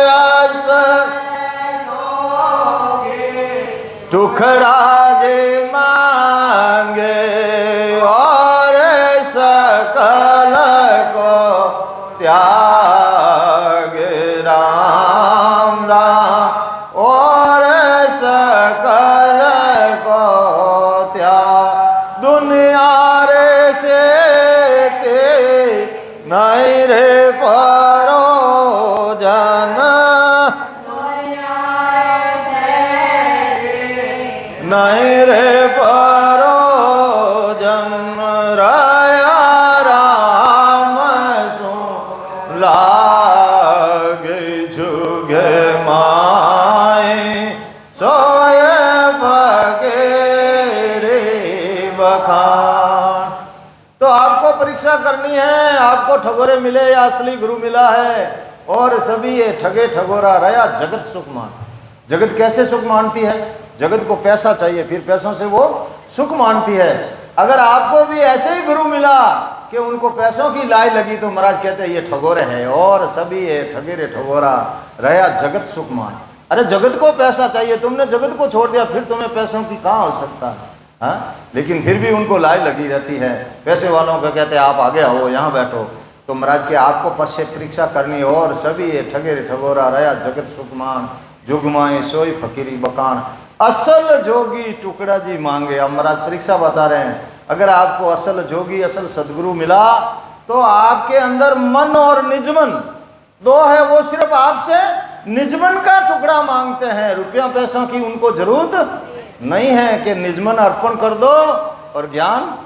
असल टुकड़ा जे मांगे, और सकल को त्याग राम राम, और सकल को त्याग, दुनिया रे से ते नहीं रे परो जन, नहीं रे परो जन्म, राया राम सो लागे झुगे माए, सोए बगेरे बखान। तो आपको परीक्षा करनी है, आपको ठगोरे मिले या असली गुरु मिला है, और सभी ये ठगे ठगोरा रहा जगत सुख मान। जगत कैसे सुख मानती है, जगत को पैसा चाहिए, फिर पैसों से वो सुख मानती है। अगर आपको भी ऐसे ही गुरु मिला कि उनको पैसों की लाई लगी तो महाराज कहते हैं ये ठगोरे हैं, और सभी ये ठगेरे ठगोरा रहा जगत सुख मान। अरे जगत को पैसा चाहिए, तुमने जगत को छोड़ दिया, फिर तुम्हें पैसों की कहाँ आवश्यकता है, हाँ? लेकिन फिर भी उनको लाई लगी रहती है। पैसे वालों को कहते हैं आप आगे आओ, यहाँ बैठो। तो महाराज के आपको पश्य परीक्षा करनी, और सभी ये ठगेरे ठगोरा रहा जगत सुख मान, जुगमाए सोई फकीरी बकान, असल जोगी टुकड़ा जी मांगे। अब महाराज परीक्षा बता रहे हैं, अगर आपको असल जोगी असल सदगुरु मिला तो आपके अंदर मन और निजमन दो है, वो सिर्फ आपसे निजमन का टुकड़ा मांगते हैं, रुपया पैसों की उनको जरूरत नहीं है कि निजमन अर्पण कर दो और ज्ञान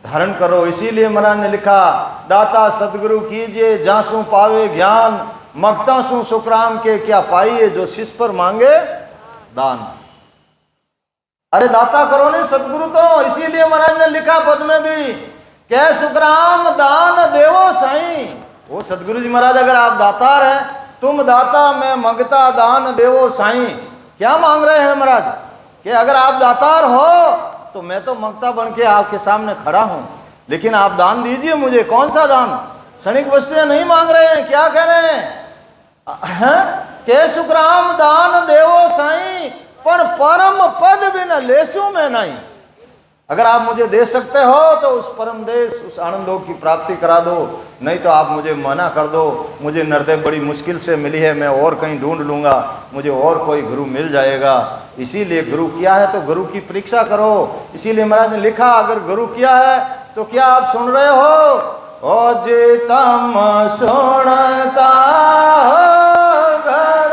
धारण करो। इसीलिए महाराज ने लिखा, दाता सदगुरु कीजिए जासू पावे ज्ञान, मगता सू सुखराम के क्या पाइए, जो शिष्य पर मांगे दान। अरे दाता करो ने सदगुरु तो, इसीलिए महाराज ने लिखा पद में भी, क्या सुखराम दान देवो साईं। वो सदगुरु जी महाराज अगर आप दातार हैं, तुम दाता मैं मंगता दान देवो साईं। क्या मांग रहे हैं महाराज कि अगर आप दातार हो तो मैं तो मंगता बन के आपके सामने खड़ा हूं, लेकिन आप दान दीजिए मुझे। कौन सा दान? क्षणिक वस्तुएं नहीं मांग रहे हैं। क्या कह रहे हैं? के सुखराम दान देवो साईं, पर परम पद बिन लेसू में नहीं। अगर आप मुझे दे सकते हो तो उस परम देश, उस आनंदों की प्राप्ति करा दो, नहीं तो आप मुझे मना कर दो। मुझे नरदे बड़ी मुश्किल से मिली है, मैं और कहीं ढूंढ लूँगा, मुझे और कोई गुरु मिल जाएगा। इसीलिए गुरु किया है तो गुरु की परीक्षा करो। इसीलिए महाराज ने लिखा, अगर गुरु किया है तो क्या आप सुन रहे हो? ओ जे तम सुनता घर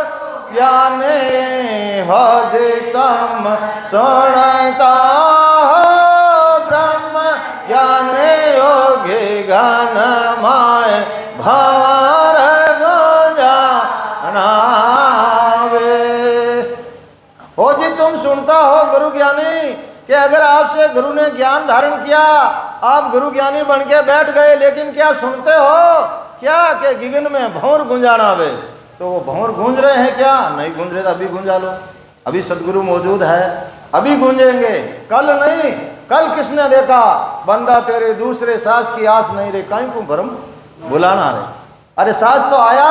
ज्ञाने हो, जे तम सुनता ज्ञाने योगे गान माय भार गो सुनता हो गुरु ज्ञानी कि अगर आपसे गुरु ने ज्ञान धारण किया, आप गुरु ज्ञानी बन के बैठ गए, लेकिन क्या सुनते हो क्या कि गिगन में भंवर गुंजाना वे, तो वो भंवर गूंज रहे हैं क्या? नहीं गूंज रहे तो अभी गुंजा लो, अभी सदगुरु मौजूद है, अभी गूंजेंगे, कल नहीं। कल किसने देखा? बंदा तेरे दूसरे सास की आस नहीं रे, कहीं को भरम बुलाना रे। अरे सास तो आया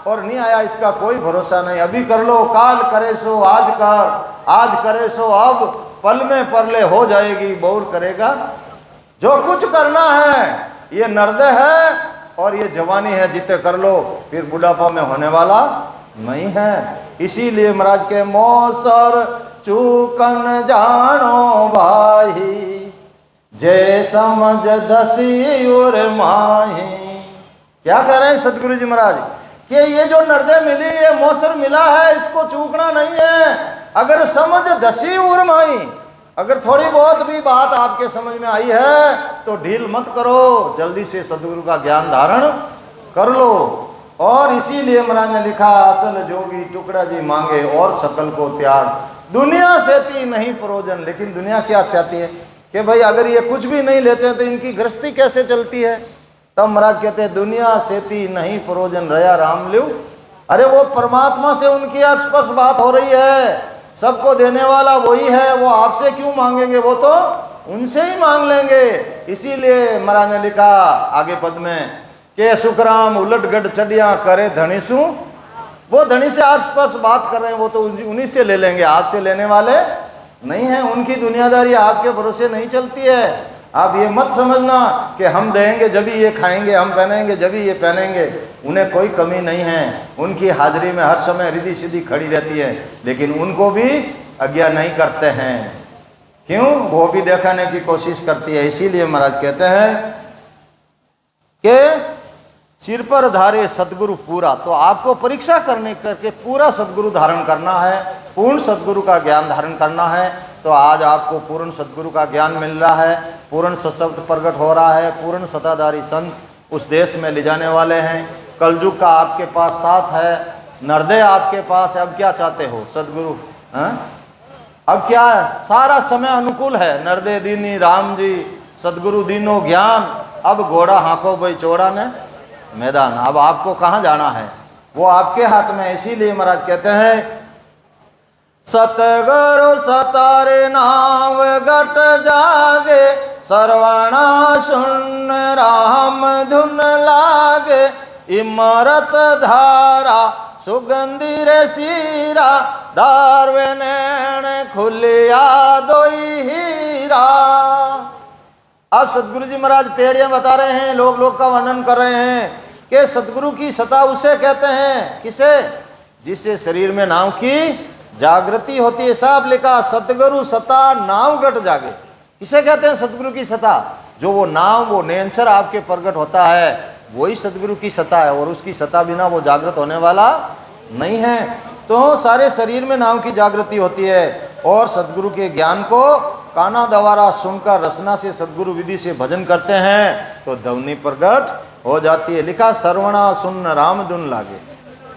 और नहीं आया इसका कोई भरोसा नहीं। अभी कर लो, काल करे सो आज कर, आज करे सो अब, पल में परले हो जाएगी, बौर करेगा जो कुछ करना है। ये नर्दे है और ये जवानी है, जिते कर लो, फिर बुढ़ापा में होने वाला नहीं है। इसीलिए महाराज के मोसर चूकन जानो भाई, जय समझ धसी और माही। क्या कह रहे हैं सदगुरु जी महाराज कि ये जो नर्दे मिली, ये मोसर मिला है, इसको चूकना नहीं है। अगर समझ धसी और माही, अगर थोड़ी बहुत भी बात आपके समझ में आई है तो ढील मत करो, जल्दी से सदगुरु का ज्ञान धारण कर लो। और इसीलिए महाराज ने लिखा, असल जोगी टुकड़ा जी मांगे और सकल को त्याग, दुनिया से ती नहीं प्रयोजन। लेकिन दुनिया क्या चाहती है कि भाई अगर ये कुछ भी नहीं लेते हैं तो इनकी गृहस्थी कैसे चलती है? तब महाराज कहते हैं, दुनिया से ती नहीं प्रयोजन रया राम लिव। अरे वो परमात्मा से उनकी स्पर्श बात हो रही है, सबको देने वाला वही है, वो आपसे क्यों मांगेंगे, वो तो उनसे ही मांग लेंगे। इसीलिए महाराज ने लिखा आगे पद में कि सुखराम उलट गढ़ चढ़िया करे धनी सु, वो धनी से स्पर्श बात कर रहे हैं, वो तो उन्हीं से ले लेंगे, आपसे लेने वाले नहीं है। उनकी दुनियादारी आपके भरोसे नहीं चलती है। आप ये मत समझना कि हम देंगे जब ही ये खाएंगे, हम पहनेंगे जब ही ये पहनेंगे। उन्हें कोई कमी नहीं है, उनकी हाजिरी में हर समय रिद्धि सिद्धि खड़ी रहती है, लेकिन उनको भी आज्ञा नहीं करते हैं। क्यों? वो भी दिखाने की कोशिश करती है। इसीलिए महाराज कहते हैं कि सिर पर धारे सदगुरु पूरा, तो आपको परीक्षा करने करके पूरा सदगुरु धारण करना है, पूर्ण सदगुरु का ज्ञान धारण करना है। तो आज आपको पूर्ण सदगुरु का ज्ञान मिल रहा है, पूर्ण सशब्द प्रकट हो रहा है, पूर्ण सताधारी संत उस देश में ले जाने वाले हैं। कलयुग का आपके पास साथ है, नर्दे आपके पास है। अब क्या चाहते हो सदगुरु? अब क्या है? सारा समय अनुकूल है। नर्दे दीनी राम जी, सदगुरु दीनो ज्ञान। अब घोड़ा हाँको भाई चौड़ा ने मैदान। अब आपको कहाँ जाना है, वो आपके हाथ में। इसीलिए महाराज कहते हैं, सतगुरु सतारे नाव गट जागे, सरवणा सुन राम धुन लागे, इमरत धारा सुगंधी रे सीरा, दारवे नैन खुलिया दोई हीरा। अब सदगुरु जी महाराज पेड़ियां बता रहे हैं, लोग का वर्णन कर रहे हैं कि सदगुरु की सता उसे कहते हैं, किसे? जिससे शरीर में नाम की जागृति होती है। साहब लिखा, सतगुरु सता नाव गट जागे। किसे कहते हैं सतगुरु की सता? जो वो नाम, वो नेंसर आपके प्रकट होता है, वही सतगुरु की सता है। और उसकी सता बिना वो जागृत होने वाला नहीं है। तो सारे शरीर में नाम की जागृति होती है। और सतगुरु के ज्ञान को काना द्वारा सुनकर रसना से सतगुरु विधि से भजन करते हैं तो ध्वनि प्रकट हो जाती है। लिखा, सर्वणा सुन राम धुन लागे।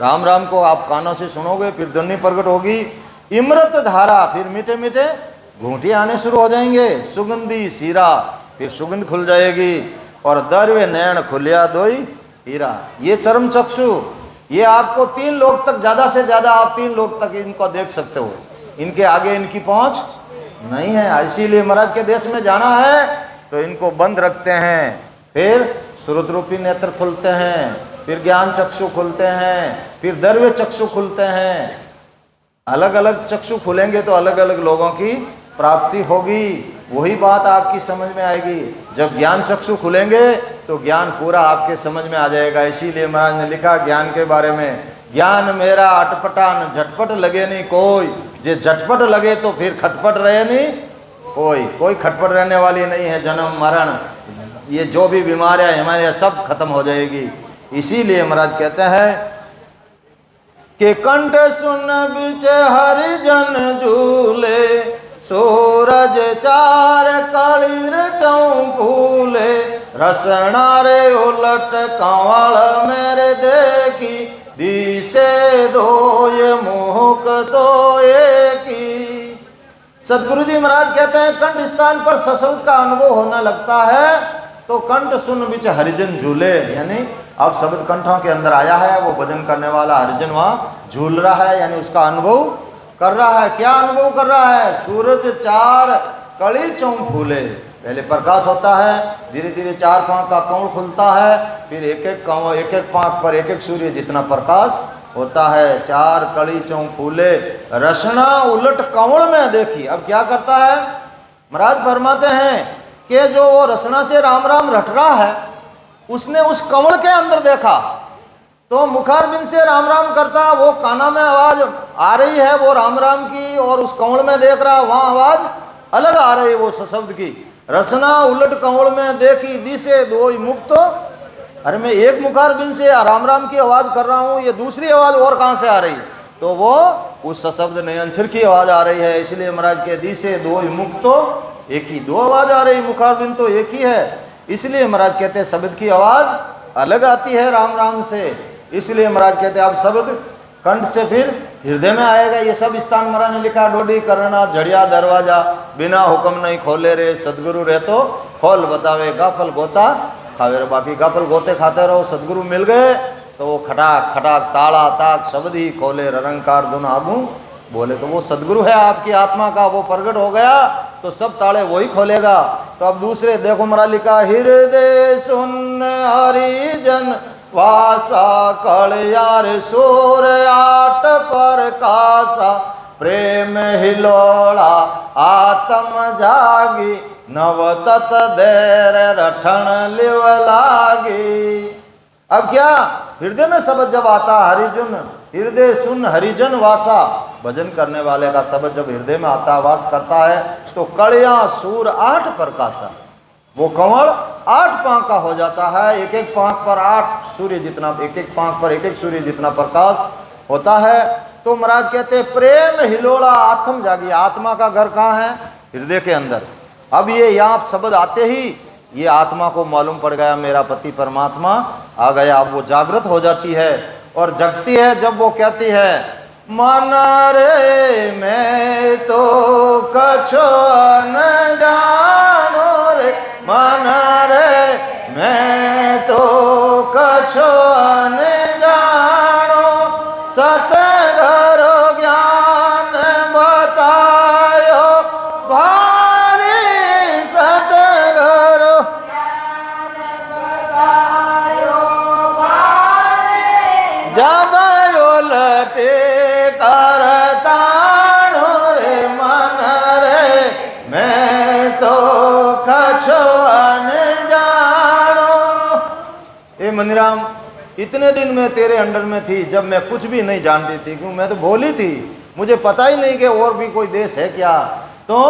राम राम को आप कानों से सुनोगे, फिर ध्वनि प्रकट होगी। इमृत धारा, फिर मीठे मीठे घूंटे आने शुरू हो जाएंगे। सुगंधी सीरा, फिर सुगंध खुल जाएगी। और दरवे नैन खुलिया दोई हीरा। ये चरम चक्षु, ये आपको 3 लोग तक, ज़्यादा से ज़्यादा आप 3 लोग तक इनको देख सकते हो, इनके आगे इनकी पहुँच नहीं है। इसीलिए महाराज के देश में जाना है तो इनको बंद रखते हैं। फिर श्रुत रूपी नेत्र खुलते हैं, फिर ज्ञान चक्षु खुलते हैं, फिर दर्वे चक्षु खुलते हैं। अलग अलग चक्षु खुलेंगे तो अलग अलग लोगों की प्राप्ति होगी। वही बात आपकी समझ में आएगी। जब ज्ञान चक्षु खुलेंगे तो ज्ञान पूरा आपके समझ में आ जाएगा। इसीलिए महाराज ने लिखा ज्ञान के बारे में, ज्ञान मेरा अटपटा, न झटपट लगे नहीं कोई। जे झटपट लगे तो फिर खटपट रहे नहीं कोई खटपट रहने वाली नहीं है। जन्म मरण, ये जो भी बीमारियां हमारे सब खत्म हो जाएगी। इसीलिए महाराज कहते हैं कि कंठ सुन बिच हरिजन झूले, सूरज चार कालीर चौफूले, रसना रे उलट कंवल मेरे देखी, दिसे दोय मुख तो एकी। सदगुरु जी महाराज कहते हैं कंठ स्थान पर सशब्द का अनुभव होने लगता है तो कंठ सुन बिच हरिजन झूले, यानी अब शब्द कंठों के अंदर आया है, वो भजन करने वाला हरिजन वहाँ झूल रहा है, यानी उसका अनुभव कर रहा है। क्या अनुभव कर रहा है? सूरज चार कड़ी चौं फूले, पहले प्रकाश होता है, धीरे धीरे चार पांख का कौड़ खुलता है, फिर एक एक पांख पर एक एक सूर्य जितना प्रकाश होता है। चार कड़ी चौं फूले रसना उलट कंवड़ में देखी। अब क्या करता है? महाराज फरमाते हैं कि जो वो रसना से राम राम रट रहा है, उसने उस कंवड़ के अंदर देखा तो मुखारबिंद से राम राम करता, वो काना में आवाज आ रही है वो राम राम की, और उस कंवड़ में देख रहा वहाँ आवाज अलग आ रही है वो सशब्द की। रसना उलट कंवड़ में देखी दिसे दो मुक्त, अरे मैं एक मुखारबिंद से राम राम की आवाज कर रहा हूँ, ये दूसरी आवाज और कहाँ से आ रही? तो वो उस सशब्द नयनछिर की आवाज आ रही है। इसलिए महाराज के दिसे दो मुक्त, तो एक ही दो आवाज आ रही, मुखारबिंद तो एक ही है। इसलिए महाराज कहते हैं शब्द की आवाज अलग आती है राम राम से। इसलिए महाराज कहते हैं अब शब्द कंठ से फिर हृदय में आएगा। ये सब स्थान महाराज ने लिखा, डोडी करना झड़िया दरवाजा, बिना हुक्म नहीं खोले रे, सदगुरु रहे तो खोल बतावे, गाफल गोता खावे रे। बाकी गाफल गोते खाते रहो, सदगुरु मिल गए तो वो खटाक खटाक ताड़ा ताक शब्द ही खोले, ररंकार धुन आगू बोले। तो वो सदगुरु है आपकी आत्मा का, वो प्रगट हो गया तो सब ताले वही खोलेगा। तो अब दूसरे देखो महाराज लिखा, हृदय सुन हरिजन वासा कलयार सूर आट पर कासा, प्रेम हिलोड़ा आत्म जागी, नव तत देर रठन लिव लागी। अब क्या? हृदय में शब्द जब आता, हरिजन हृदय सुन हरिजन वासा, भजन करने वाले का शब्द जब हृदय में आता, वास करता है, तो कड़िया सूर आठ प्रकाशा, वो कंवड़ आठ पांख का हो जाता है। एक एक पांख पर आठ सूर्य जितना, एक एक पांख पर एक एक सूर्य जितना प्रकाश होता है। तो महाराज कहते हैं प्रेम हिलोड़ा आत्म जागी, आत्मा का घर कहाँ है? हृदय के अंदर। अब ये यहाँ शब्द आते ही ये आत्मा को मालूम पड़ गया मेरा पति परमात्मा आ गया। अब वो जागृत हो जाती है और जगती है जब वो कहती है, मन रे मैं तो कछो न जानो रे, मन रे मैं तो कछो न जानो, सतगुरु ज्ञान बतायो भारी, सतगुरु जब उलटे करताणो रे, मन रे मैं तो कछो न जानो। ए मनीराम, इतने दिन मैं तेरे अंडर में थी जब मैं कुछ भी नहीं जानती थी, क्यों मैं तो भोली थी, मुझे पता ही नहीं कि और भी कोई देश है क्या। तो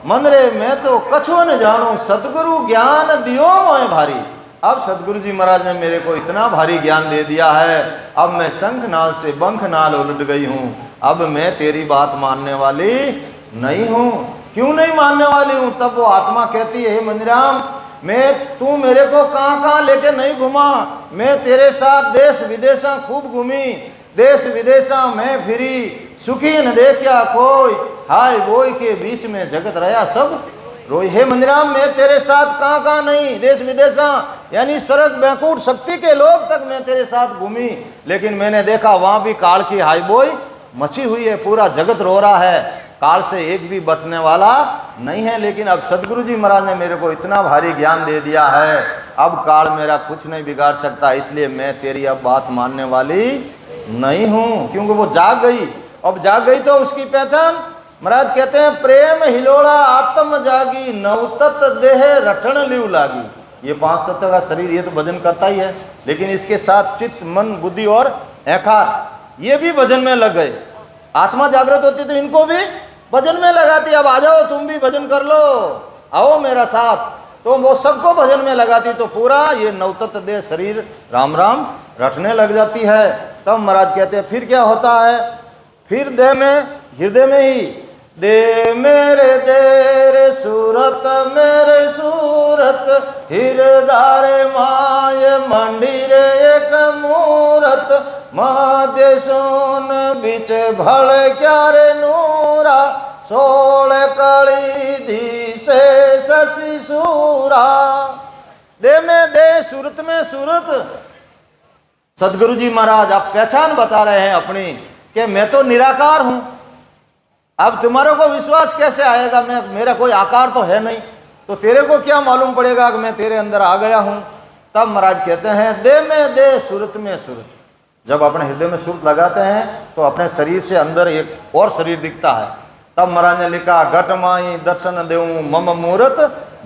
मन रे मैं तो कछो न जानो, सदगुरु ज्ञान दियो मोए भारी। अब सदगुरु जी महाराज ने मेरे को इतना भारी ज्ञान दे दिया है, अब मैं शंख नाल से बंख नाल उलट गई हूँ, अब मैं तेरी बात मानने वाली नहीं हूँ। क्यों नहीं मानने वाली हूँ? तब वो आत्मा कहती है, मनीराम मैं, तू मेरे को कहाँ कहाँ लेके नहीं घुमा, मैं तेरे साथ देश विदेशा खूब घूमी, देश विदेशा मैं फिरी, सुखी न देखा कोई, हाय बोई के बीच में जगत रहा सब रोई। हे मनीराम मैं तेरे साथ कहाँ कहाँ नहीं, देश विदेशा यानी स्वर्ग बैकुंठ शक्ति के लोग तक मैं तेरे साथ घूमी, लेकिन मैंने देखा वहाँ भी काल की हाई बोई मची हुई है, पूरा जगत रो रहा है, काल से एक भी बचने वाला नहीं है। लेकिन अब सदगुरु जी महाराज ने मेरे को इतना भारी ज्ञान दे दिया है, अब काल मेरा कुछ नहीं बिगाड़ सकता, इसलिए मैं तेरी अब बात मानने वाली नहीं हूँ। क्योंकि वो जाग गई, अब जाग गई तो उसकी पहचान महाराज कहते हैं प्रेम हिलोड़ा आत्म जागी, नवतत देह रटन लिव लागी। ये पांच तत्व का शरीर ये तो भजन करता ही है, लेकिन इसके साथ चित्त मन बुद्धि और अहंकार ये भी भजन में लग गए। आत्मा जागृत होती तो इनको भी भजन में लगाती, अब आ जाओ तुम भी भजन कर लो, आओ मेरा साथ, तो वो सबको भजन में लगाती, तो पूरा ये नवतत देह शरीर राम राम रटने लग जाती है। तब महाराज कहते हैं फिर क्या होता है? फिर देह में, हृदय में ही दे मेरे देर सूरत मेरे सूरत, हृदय माय मंदिर एक मूरत, माध्य सोन बिच भल क्या रे नूरा, सोल कड़ी दी से शशि सूरा। दे में दे, सूरत में सूरत। सदगुरु जी महाराज आप पहचान बता रहे हैं अपनी कि मैं तो निराकार हूं। अब तुम्हारे को विश्वास कैसे आएगा, मेरा कोई आकार तो है नहीं, तो तेरे को क्या मालूम पड़ेगा कि मैं तेरे अंदर आ गया हूं। तब महाराज कहते हैं दे में दे, सूरत में सूरत। जब अपने हृदय में सूरत लगाते हैं तो अपने शरीर से अंदर एक और शरीर दिखता है। तब महाराज ने लिखा घट माई दर्शन देऊं मम मूरत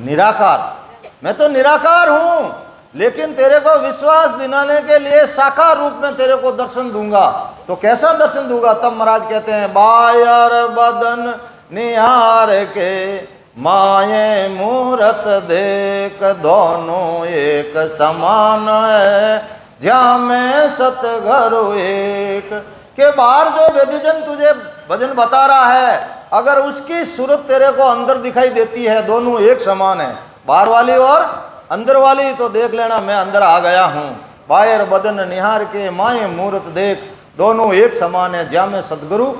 निराकार। मैं तो निराकार हूं, लेकिन तेरे को विश्वास दिलाने के लिए साकार रूप में तेरे को दर्शन दूंगा। तो कैसा दर्शन दूंगा? तब महाराज कहते हैं बायर बदन निहार के माये मूरत देख, दोनों एक समान है ज्या में सतगुरु एक। के बाहर जो वेदजन तुझे भजन बता रहा है, अगर उसकी सूरत तेरे को अंदर दिखाई देती है, दोनों एक समान है, बाहर वाली और अंदर वाली, तो देख लेना मैं अंदर आ गया हूँ। बाहर बदन निहार के माये मूरत देख, दोनों एक समान है ज्या में सदगुरु।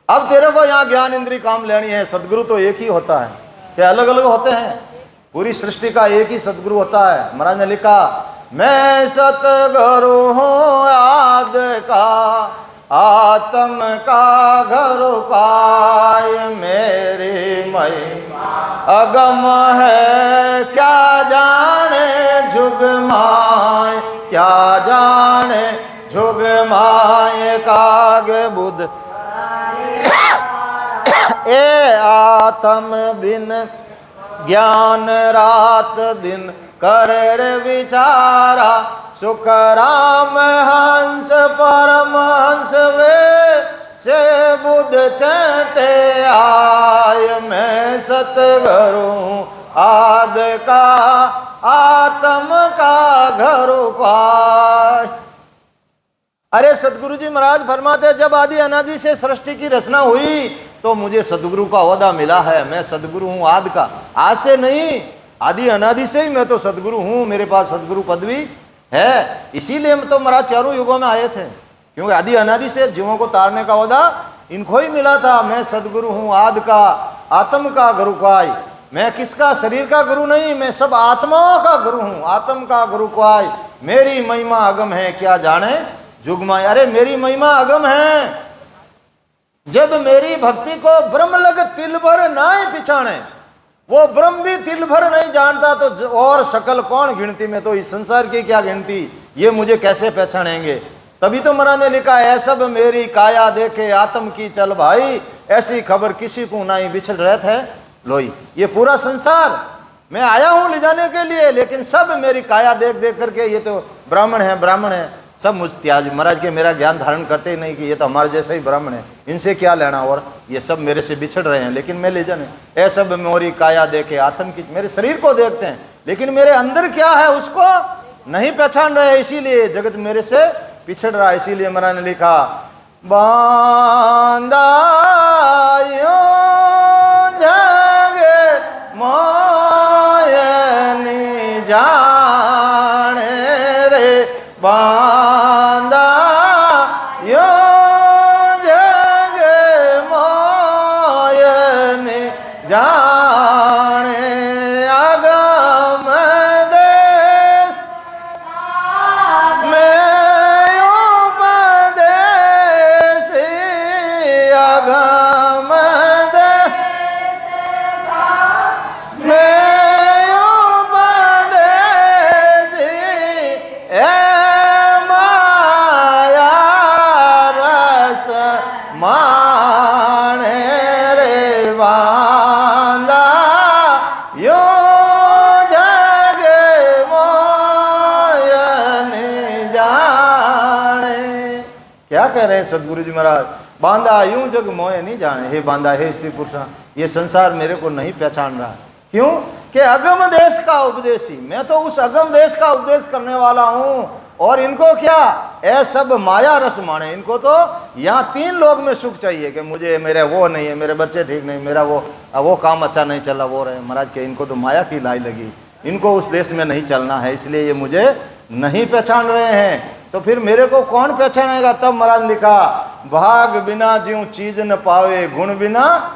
अब तेरे को यहाँ ज्ञान इंद्री काम लेनी है। सदगुरु तो एक ही होता है, क्या अलग अलग होते हैं? पूरी सृष्टि का एक ही सदगुरु होता है। महाराज ने लिखा मैं सतगुरु हूँ आद का, आत्म का घर पाए, मेरी महिमा अगम है क्या जाने झुग माए, क्या जाने झुग माए काग बुध ए आत्म बिन ज्ञान रात दिन कर विचारा, सुख राम हंस परम हंस वे से बुध चटे आय, मैं सतगुरु आद का आत्म का घर पाय। अरे सदगुरु जी महाराज फरमाते जब आदि अनादि से सृष्टि की रचना हुई तो मुझे सदगुरु का ओहदा मिला है। मैं सदगुरु हूँ आद का, आज से नहीं, आदि अनादि से ही मैं तो सदगुरु हूँ, मेरे पास सदगुरु पदवी है। इसीलिए हम तो महाराज चारों युगों में आए थे, क्योंकि आदि अनादि से जीवों को तारने का ओहदा इनको ही मिला था। मैं सदगुरु हूँ आद का आत्म का गुरु पाई। मैं किसका? शरीर का गुरु नहीं, मैं सब आत्माओं का गुरु हूँ, आत्म का गुरु पाई। मेरी महिमा अगम है क्या जाने जुगमाय। अरे मेरी महिमा अगम है। जब मेरी भक्ति को ब्रह्म लग तिल भर नाय पिछाने, वो ब्रह्म भी तिल भर नहीं जानता तो और सकल कौन गिनती में, तो इस संसार की क्या गिनती, ये मुझे कैसे पहचानेंगे। तभी तो महाराज ने लिखा है सब मेरी काया देखे आत्म की चल भाई, ऐसी खबर किसी को नहीं बिछड़ रहत है लोई। ये पूरा संसार मैं आया हूँ ले जाने के लिए, लेकिन सब मेरी काया देख देख करके ये तो ब्राह्मण है ब्राह्मण है, सब मुझ त्याज महाराज के मेरा ज्ञान धारण करते ही नहीं कि ये तो हमारे जैसे ही ब्राह्मण है, इनसे क्या लेना, और ये सब मेरे से बिछड़ रहे हैं। लेकिन मैं ले जाने ऐ सब मोरी काया देखे आत्म की, मेरे शरीर को देखते हैं लेकिन मेरे अंदर क्या है उसको नहीं पहचान रहे, इसीलिए जगत मेरे से पिछड़ रहा है। इसीलिए महाराज ने लिखा बांधा जग मोयनी जाने रे, बांधा यो जग मोयनी जाने, अगम देश में उपदेश, अगम देश में उपदेश, माने रे बांधा यो जग मोयनी जाने। क्या कह रहे हैं सदगुरु जी महाराज, बांधा यूं जग मोय नहीं जाने। हे बांधा, हे स्त्री पुरुषा, ये संसार मेरे को नहीं पहचान रहा। क्यों? कि अगम देश का उपदेशी, मैं तो उस अगम देश का उपदेश करने वाला हूँ। और इनको क्या ऐ सब माया रस माने, इनको तो यहाँ तीन लोग में सुख चाहिए कि मुझे मेरे वो नहीं है, मेरे बच्चे ठीक नहीं, मेरा वो काम अच्छा नहीं चला, वो रहे महाराज के, इनको तो माया की लाई लगी, इनको उस देश में नहीं चलना है, इसलिए ये मुझे नहीं पहचान रहे हैं। तो फिर मेरे को कौन पहचानेगा? तब महाराज लिखा भाग बिना ज्यों चीज न पावे, गुण बिना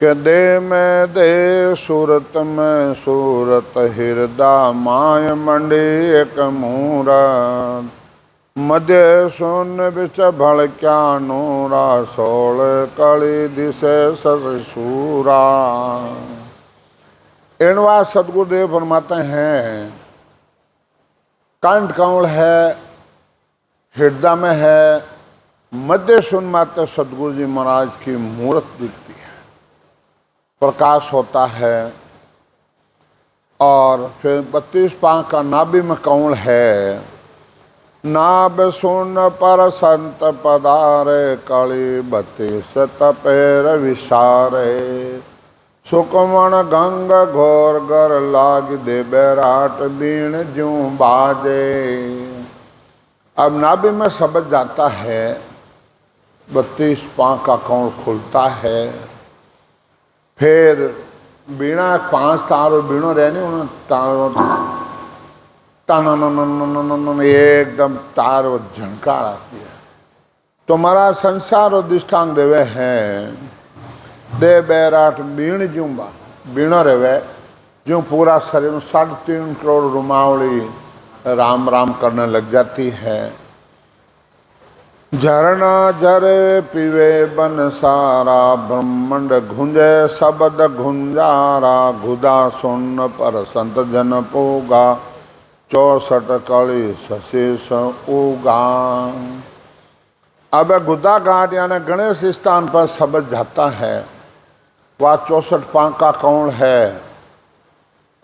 के दे में दे सूरत में सूरत हृदय माय मंडी एक मूरत मध्य सुन बिच भड़क्या नूरा सोल कली दिसे ससूरा। एणवा सदगुरुदेव फरमाते हैं कंठ कमल है, हृदय में है, मध्य सुन माते सदगुरु जी महाराज की मूर्त दिखती है, प्रकाश होता है। और फिर 32 पांव का नाभि में कमल है। नाभ सुन पर संत पदारे कली 32 तपेर विसारे सुकमण गंग घोर गर लाग दे बैराट बीण ज्यों बाजे। अब नाभि में शब्द जाता है, 32 पांव का कमल खुलता है। फिर बीणा 5 तारो बीणो रहने उन्हें तारो तन एकदम तार झनकार आती है। तो हमारा संसार और दृष्टांग देवे हैं दे बैराट बीण जूंबा बीणो रेवे जो पूरा शरीर में 3.5 करोड़ रुमावली राम राम करने लग जाती है। झरना झरे पीवे बन सारा ब्रह्मंड घुंजे शब्द घुंजारा घुदा सुन पर संत जन पोगा 64 कली सशेष उगा। अब गुदा घाट यानी गणेश स्थान पर शब्द जाता है, वह 64 पांव का कमल है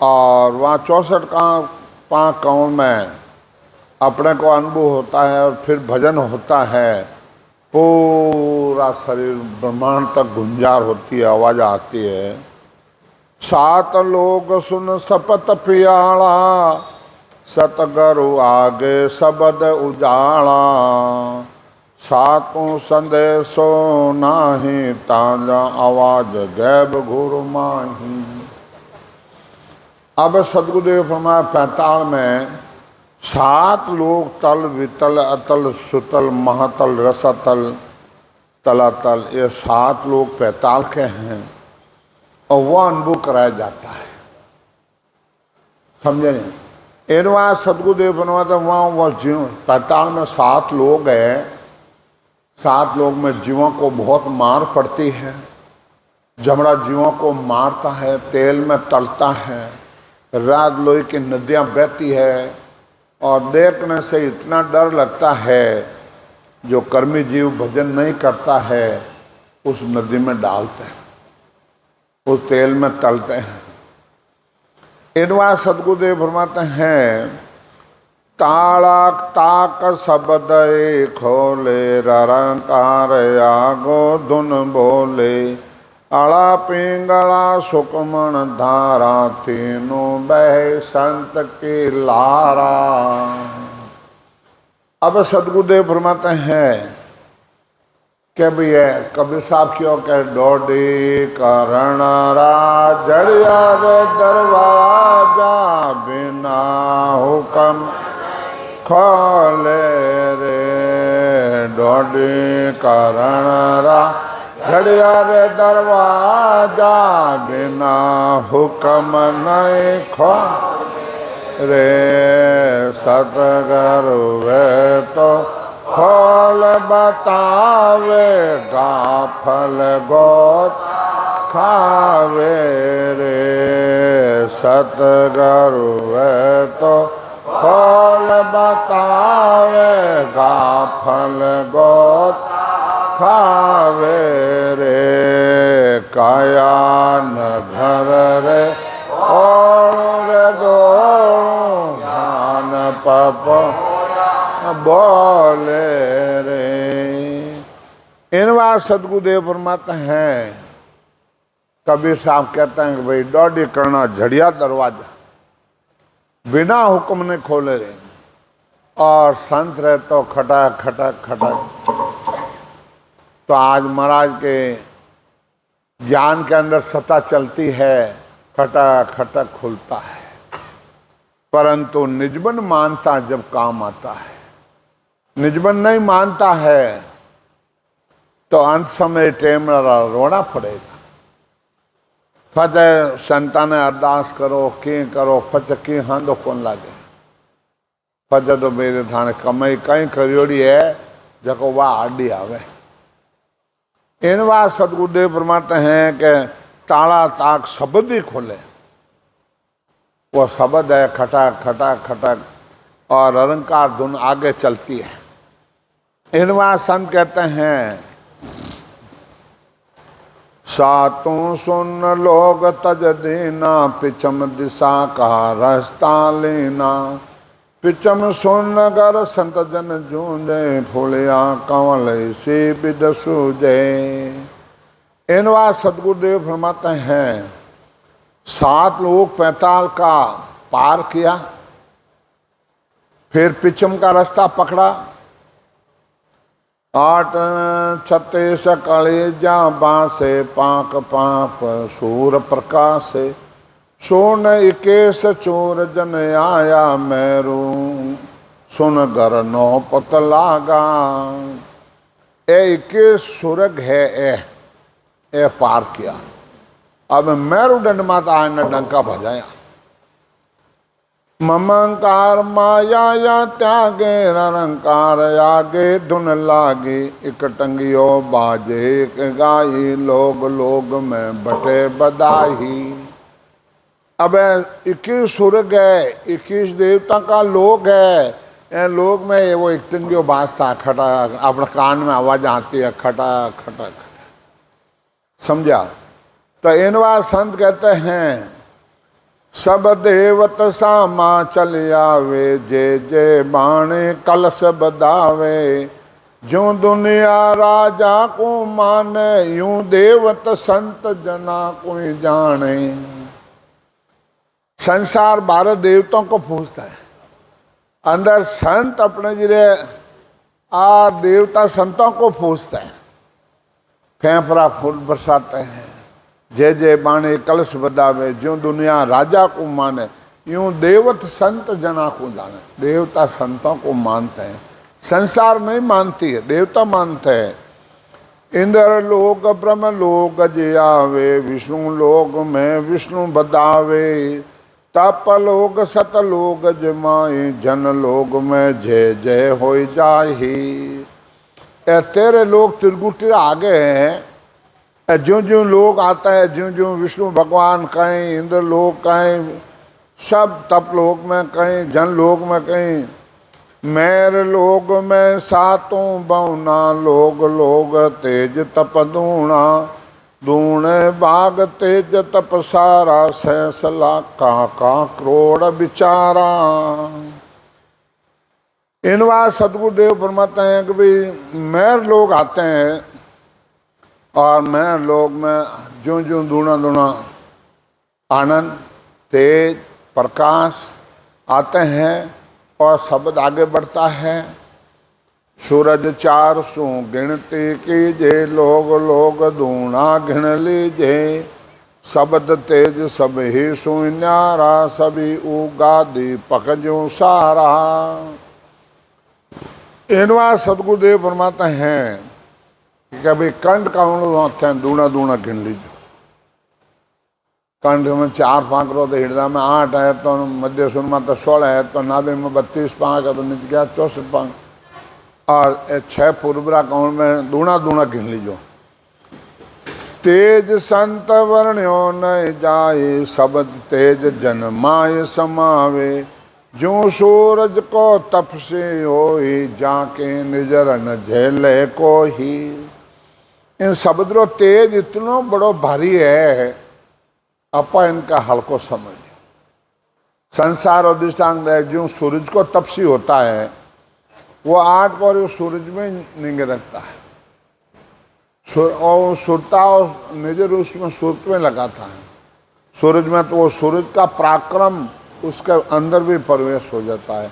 और वहाँ 64 पांव कमल में अपने को अनुभव होता है और फिर भजन होता है। पूरा शरीर ब्रह्मांड तक गुंजार होती है, आवाज आती है। 7 लोग सुन सपत पियाला सतगुरु आगे शब्द उजाला 7 संदेशो नाही ताजा आवाज गैब गुरु माही। अब सदगुरुदेव फरमाया 45 में 7 लोग तल वितल अतल सुतल महातल रसतल तलातल, ये 7 लोग 45 के हैं और वह अनुभव कराया जाता है। समझे नहीं? एनवा सदगुरुदेव बनवाते वहाँ वह जीव 45 में 7 लोग हैं। 7 लोग में जीवों को बहुत मार पड़ती है। जमड़ा जीवों को मारता है, तेल में तलता है, रात लोही की नदियाँ बहती है और देखने से इतना डर लगता है। जो कर्मी जीव भजन नहीं करता है उस नदी में डालते हैं, उस तेल में तलते हैं। इनवा सदगुरुदेव फरमाते हैं ताड़ाक ताक शब्द खोले रंकार आगो धुन बोले अड़ा पिंगला सुकमण धारा तीनों बह संत के लारा। अब सदगुरुदेव फरमाते हैं कि भैया कबीर साहब क्यों कह डोडी करण राजड़िया रे दरवाजा बिना हुक्म खोले रे डोडी करण राजड़िया रे दरवाजा बिना हुक्म नहीं खोले रे सतगुरु वे तो खोल बतावे गाफल गोत खावे रे सतगुरु वे तो खोल बतावे गाफल गोत खावे रे काया न घर रे और रे दो धान पप बोले रे। इनवा सदगुरुदेव फरमाते हैं कबीर साहब कहते हैं कि भाई डोडी करना झड़िया दरवाजा बिना हुक्म ने खोले रे और संत रहे तो खटक खटक खटक। तो आज महाराज के ज्ञान के अंदर सत्ता चलती है, खटक खटक खुलता है, परंतु निजबन मानता जब काम आता है। निजबन नहीं मानता है तो अंत समय टेम रोना पड़ेगा। फतेह संतान अरदास करो कीअं करो फच कीअं हंधो कोन लागे फज तो मेरे थाने कमाई कई करियोड़ी है जको वाह आडी आवे इन वाह सतगुरुदेव फरमाते हैं कि ताला ताक शब्द ही खोले वो शब्द है खटक खटक खटक और अलंकार धुन आगे चलती है। इनवा संत कहते हैं सातों सुन लोग तज देना पिछम दिशा का रास्ता लेना पिछम सुन गर संत जन जूंजे फूलिया कंवल से बिद सूझे। इनवा सतगुरुदेव फरमाते हैं 7 लोग 45 का पार किया फिर पिछम का रास्ता पकड़ा 8 36 कलेजा बांसे पाक पाप सूर प्रकाश सोन 21 चोर जन आया मैरू सुन घर 9 पत लागा। 21 सुरग है ए पार किया। अब मेरुदंड माता आने डंका बजाया ममंकार माया या त्यागे रंकार आगे धुन लागे एक टंगियो बाजे एक गाई लोग लोग में बटे बदाही। अब 21 सुरग है 21 देवता का लोग है लोग में वो एक टंगियो बाजता खटा अपने कान में आवाज आती है खटा खटा खटा समझा। तो इनवा संत कहते हैं सब देवत सामा चल आवे जे जे बाणे कलश बदावे जो दुनिया राजा को माने यूं देवत संत जना कोई जाने। संसार 12 देवताओं को पूछता है अंदर संत अपने जिले देवता संतों को पूछता है फेफड़ा फूल बरसाते हैं जय जय बाणे कलश बदावे जो दुनिया राजा को माने यूं देवत संत जना को जाने। देवता संतों को मानते हैं संसार नहीं मानती है देवता मानते हैं। इंद्र लोग ब्रह्म लोग जय आवे विष्णु लोग में विष्णु बदावे तप लोग सत लोग जमाए जन लोग में जय जय हो जाही। तेरे लोग त्रिगुटी आगे हैं ज्यों ज्यों लोग आता है ज्यों ज्यों विष्णु भगवान कहीं इंद्र लोग कहीं सब तप लोक में कहीं जन लोक में कहीं मैर लोग में सातों बौना लोग लोग तेज तप दूणा दूणे बाग तेज तप सारा सैसला का करोड़ विचारा। इनवा सतगुरुदेव फरमाते हैं कि भाई मैर लोग आते हैं और मैं लोग में ज्यों ज्यों दूना दूना आनंद तेज प्रकाश आते हैं और शब्द आगे बढ़ता है। सूरज 400 गिनती कीजे लोग लोग दूना गिन लीजे शब्द तेज सब ही सुन्यारा सभी उगा दीपक जो सारा। इनवा सतगुरुदेव फरमाते हैं कि भाई कंठ का दूना दूना गिन लीजिए। कंठ में 4 पांकरो तो हृदय में 8 है तो मध्य सुन में तो 16 है तो नाभि में 32 पांक है तो नीचे गया 64 पांक और 6 पूर्वरा कौन में दूना दूना गिन लीजिए। तेज संत वर्ण्यो न जाए शब्द तेज जन्माए समावे जो सूरज को तप से होई जाके निजर न झेले को ही। इन शब्दों तेज इतना बड़ो भारी है अपा इनका हल्को समझ। संसार और दृष्टांत है जो सूरज को तपसी होता है वो 8 पर सूरज में निंगे रखता है और सुरता और निजर उसमें सूरत में लगाता है। सूरज में तो वो सूरज का पराक्रम उसके अंदर भी प्रवेश हो जाता है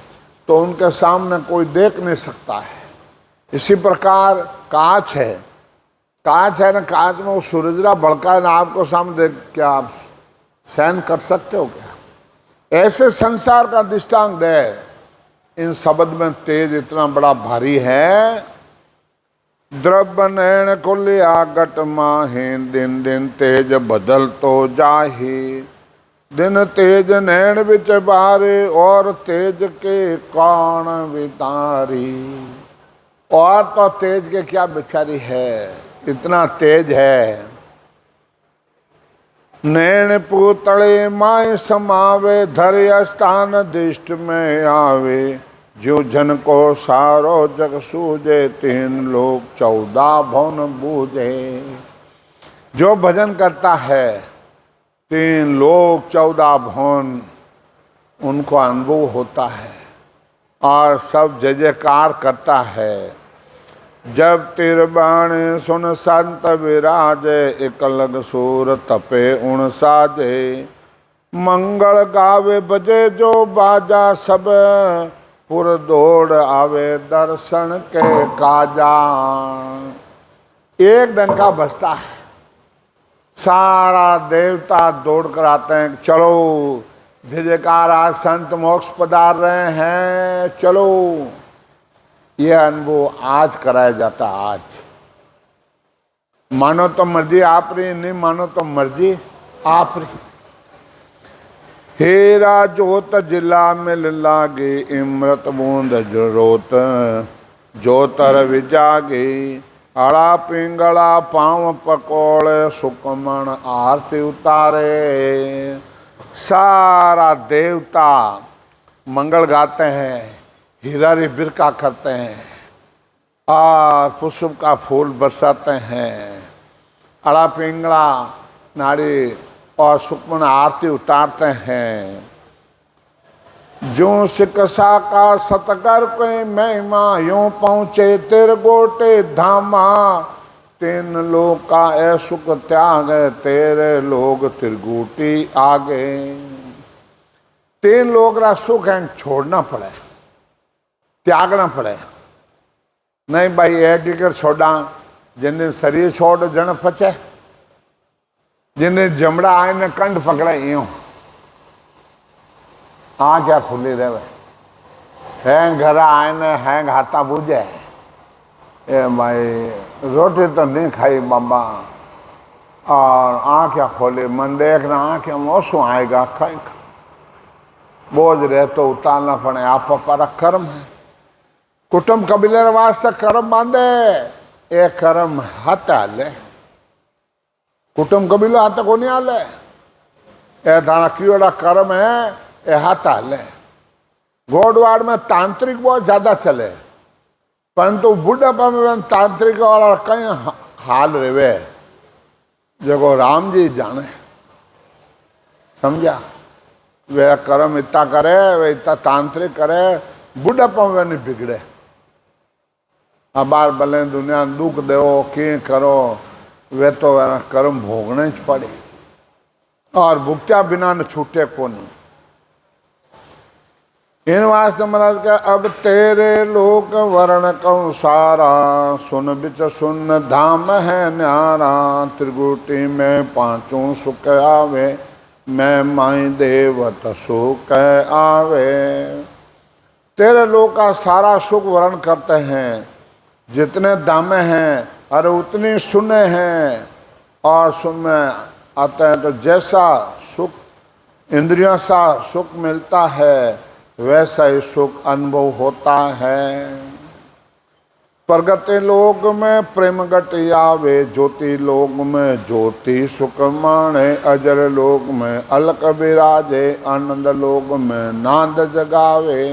तो उनके सामने कोई देख नहीं सकता है। इसी प्रकार कांच है ना कांच में वो सूरजरा भड़का है ना आपको सामने देख क्या आप सहन कर सकते हो क्या। ऐसे संसार का दृष्टांत है इन शब्द में तेज इतना बड़ा भारी है द्रव्य नैन खुलिया गट माहे, दिन दिन तेज बदल तो जाही। दिन तेज नैन बिच बारे, और तेज के कौन वितारी। और तो तेज के क्या बिचारी है, इतना तेज है। नैन पूतले माय समावे, धर स्थान दिष्ट में आवे। जो जन को सारो जग सूझे, 3 लोक 14 भुवन बूझे। जो भजन करता है 3 लोक 14 भुवन उनको अनुभव होता है, और सब जय जयकार करता है। जब तिरबाण सुन संत विराजे, एकलग सूर तपे उण साजे। मंगल गावे बजे जो बाजा, सब पुर दौड़ आवे दर्शन के काजा। एक डंका बजता है, सारा देवता दौड़ कर आते हैं, चलो जय जयकार, आज संत मोक्ष पधार रहे हैं, चलो। यह अनुभव आज कराया जाता है। आज मानो तो मर्जी आप रही, नहीं मानो तो मर्जी आप रही। हेरा जोत जिला मिल लागे, इमृत बूंद जरोत जोतर विजागे। अड़ा पिंगला पाँव पकोड़े, सुकमण आरती उतारे। सारा देवता मंगल गाते हैं, हीरारी बिरका करते हैं, और पुष्प का फूल बरसाते हैं। अड़ा पिंगला नारी और सुकमन आरती उतारते हैं। जो शिक्षा का सतकर कोई महिमा, यूं पहुँचे तिरगोटे धामा। 3 लोग का ऐ सुख त्याग, तेरे लोग त्रिगुटी आगे। 3 लोग का सुख है छोड़ना पड़े, त्यागना पड़े। नहीं भाई एक कर छोड़ा, जिन्हें शरीर छोड़ जन फचे, जिन्हें जमड़ा आए ने कंठ पकड़े यूं क्या खुली रहे। हैं घर आए ने हैं हाथा बूझे, ए भाई रोटी तो नहीं खाई बाबा, और आँखें खोली, मन देखना आँखें मौसू आएगा, कहीं बोझ रहे तो उतारना पड़े। आप पर कर्म है, कुटुंब कबीले वास्ते कर्म बांधे, एक कर्म हटा ले। कुटुंब कबीले हाथ को नहीं आले, ए थाना कीड़ा कर्म है, ए हाथ आले। गोडवाड़ में तांत्रिक बहुत ज्यादा चले, परंतु बुढ़ापा में तांत्रिक वाला कई हाल रहे जो राम जी जाने। समझा, वे कर्म इतना करे, वे इतना तांत्रिक करे, बुढ़ापा में नहीं बिगड़े। अब बार भले दुनिया दुख दो कि करो, वे तो कर्म भोगने ही पड़े, और भुगत्या बिना न छूटे को नहीं। इन वास्ते महाराज का अब तेरे लोक वर्ण कौ सारा, सुन बिच सुन धाम है न्यारा। त्रिगुटी में 5 सुख आवे, मैं माई देवत सुख आवे। तेरे लोग का सारा सुख वर्ण करते हैं, जितने दामे हैं अरे उतनी सुने हैं, और सुन में आते हैं तो जैसा सुख इंद्रियों सा सुख मिलता है, वैसा ही सुख अनुभव होता है। प्रगति लोक में प्रेम गट आवे, ज्योति लोक में ज्योति सुख माणे। अजर लोक में अलक विराजे, आनंद लोक में नांद जगावे।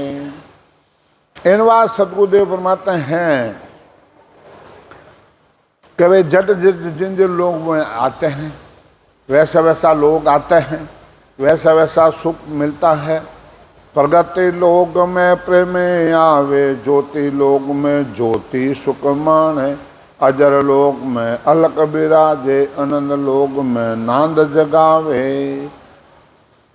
इन बात सतगुरुदेव फरमाते हैं कि वे जट जिन जिन लोग में आते हैं, वैसा वैसा लोग आते हैं, वैसा वैसा सुख मिलता है। प्रगति लोक में प्रेम आवे, ज्योति लोक में ज्योति सुख माणे। अजर लोक में अलक विराजे, आनंद लोक में नांद जगावे।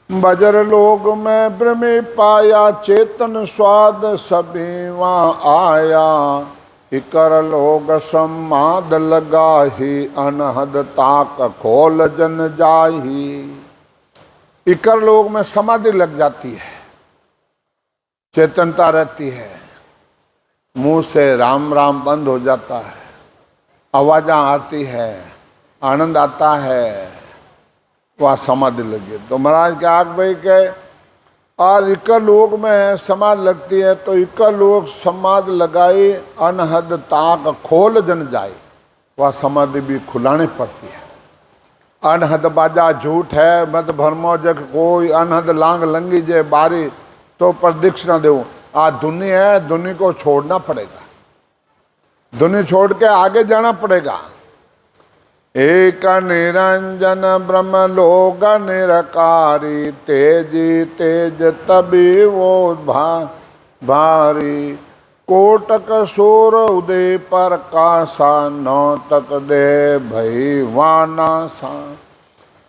बजर लोक में ब्रह्म पाया, चेतन स्वाद सभी वहाँ आया। इकर लोग समाद लगाही, अनहद ताक खोल जन जाही। इकर लोग में समाधि लग जाती है, चेतनता रहती है, मुंह से राम राम बंद हो जाता है, आवाज़ां आती है, आनंद आता है, वह समाधि लगी। तो महाराज के आग भाई के और इक लोग में समाधि लगती है, तो इक लोग समाधि लगाई अनहद ताक खोल जन जाए, वह समाधि भी खुलानी पड़ती है। अनहद बाजा झूठ है, मत भरमो जग कोई, अनहद लांग लंगी जे बारी, तो प्रदक्षिणा दो। आज दुनी है, दुनी को छोड़ना पड़ेगा, दुनी छोड़ के आगे जाना पड़ेगा। एक निरंजन ब्रह्म लोग निरकारी, तेजी तेज तभी वो भारी, कोटक सूर उदय पर कासा, नौ तत दे भई वाना सा।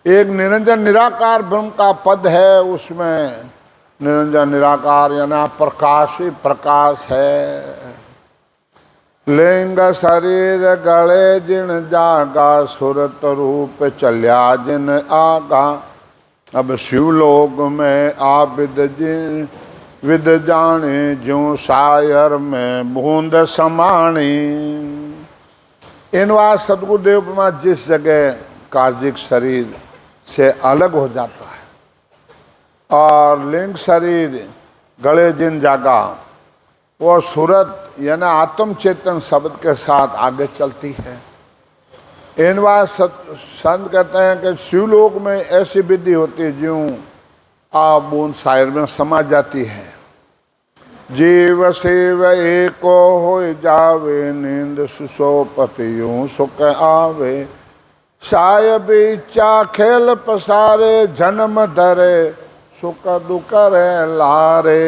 एक निरंजन निराकार ब्रह्म का पद है, उसमें निरंजन निराकार यानी प्रकाश ही प्रकाश है। लिंग शरीर गले जिन जागा, सुरत रूप चल्या जिन आगा, अब शिवलोक में आबिद जिन विद जाने, ज्यों शायर में बूंद समाणी। इनवा सदगुरुदेव परमात्मा जिस जगह कार्जिक शरीर से अलग हो जाता है और लिंग शरीर गले जिन जागा, वो सूरत यानी आत्म चेतन शब्द के साथ आगे चलती है। इन बात संत कहते हैं कि शिवलोक में ऐसी विधि होती है ज्यों आप बूंद शायर में समा जाती है। जीव शिव एको हो जावे, नींद सुसोपति यूं सुख आवे, सायब इच्छा खेल पसारे, जन्म धरे सुख दुख रे लारे।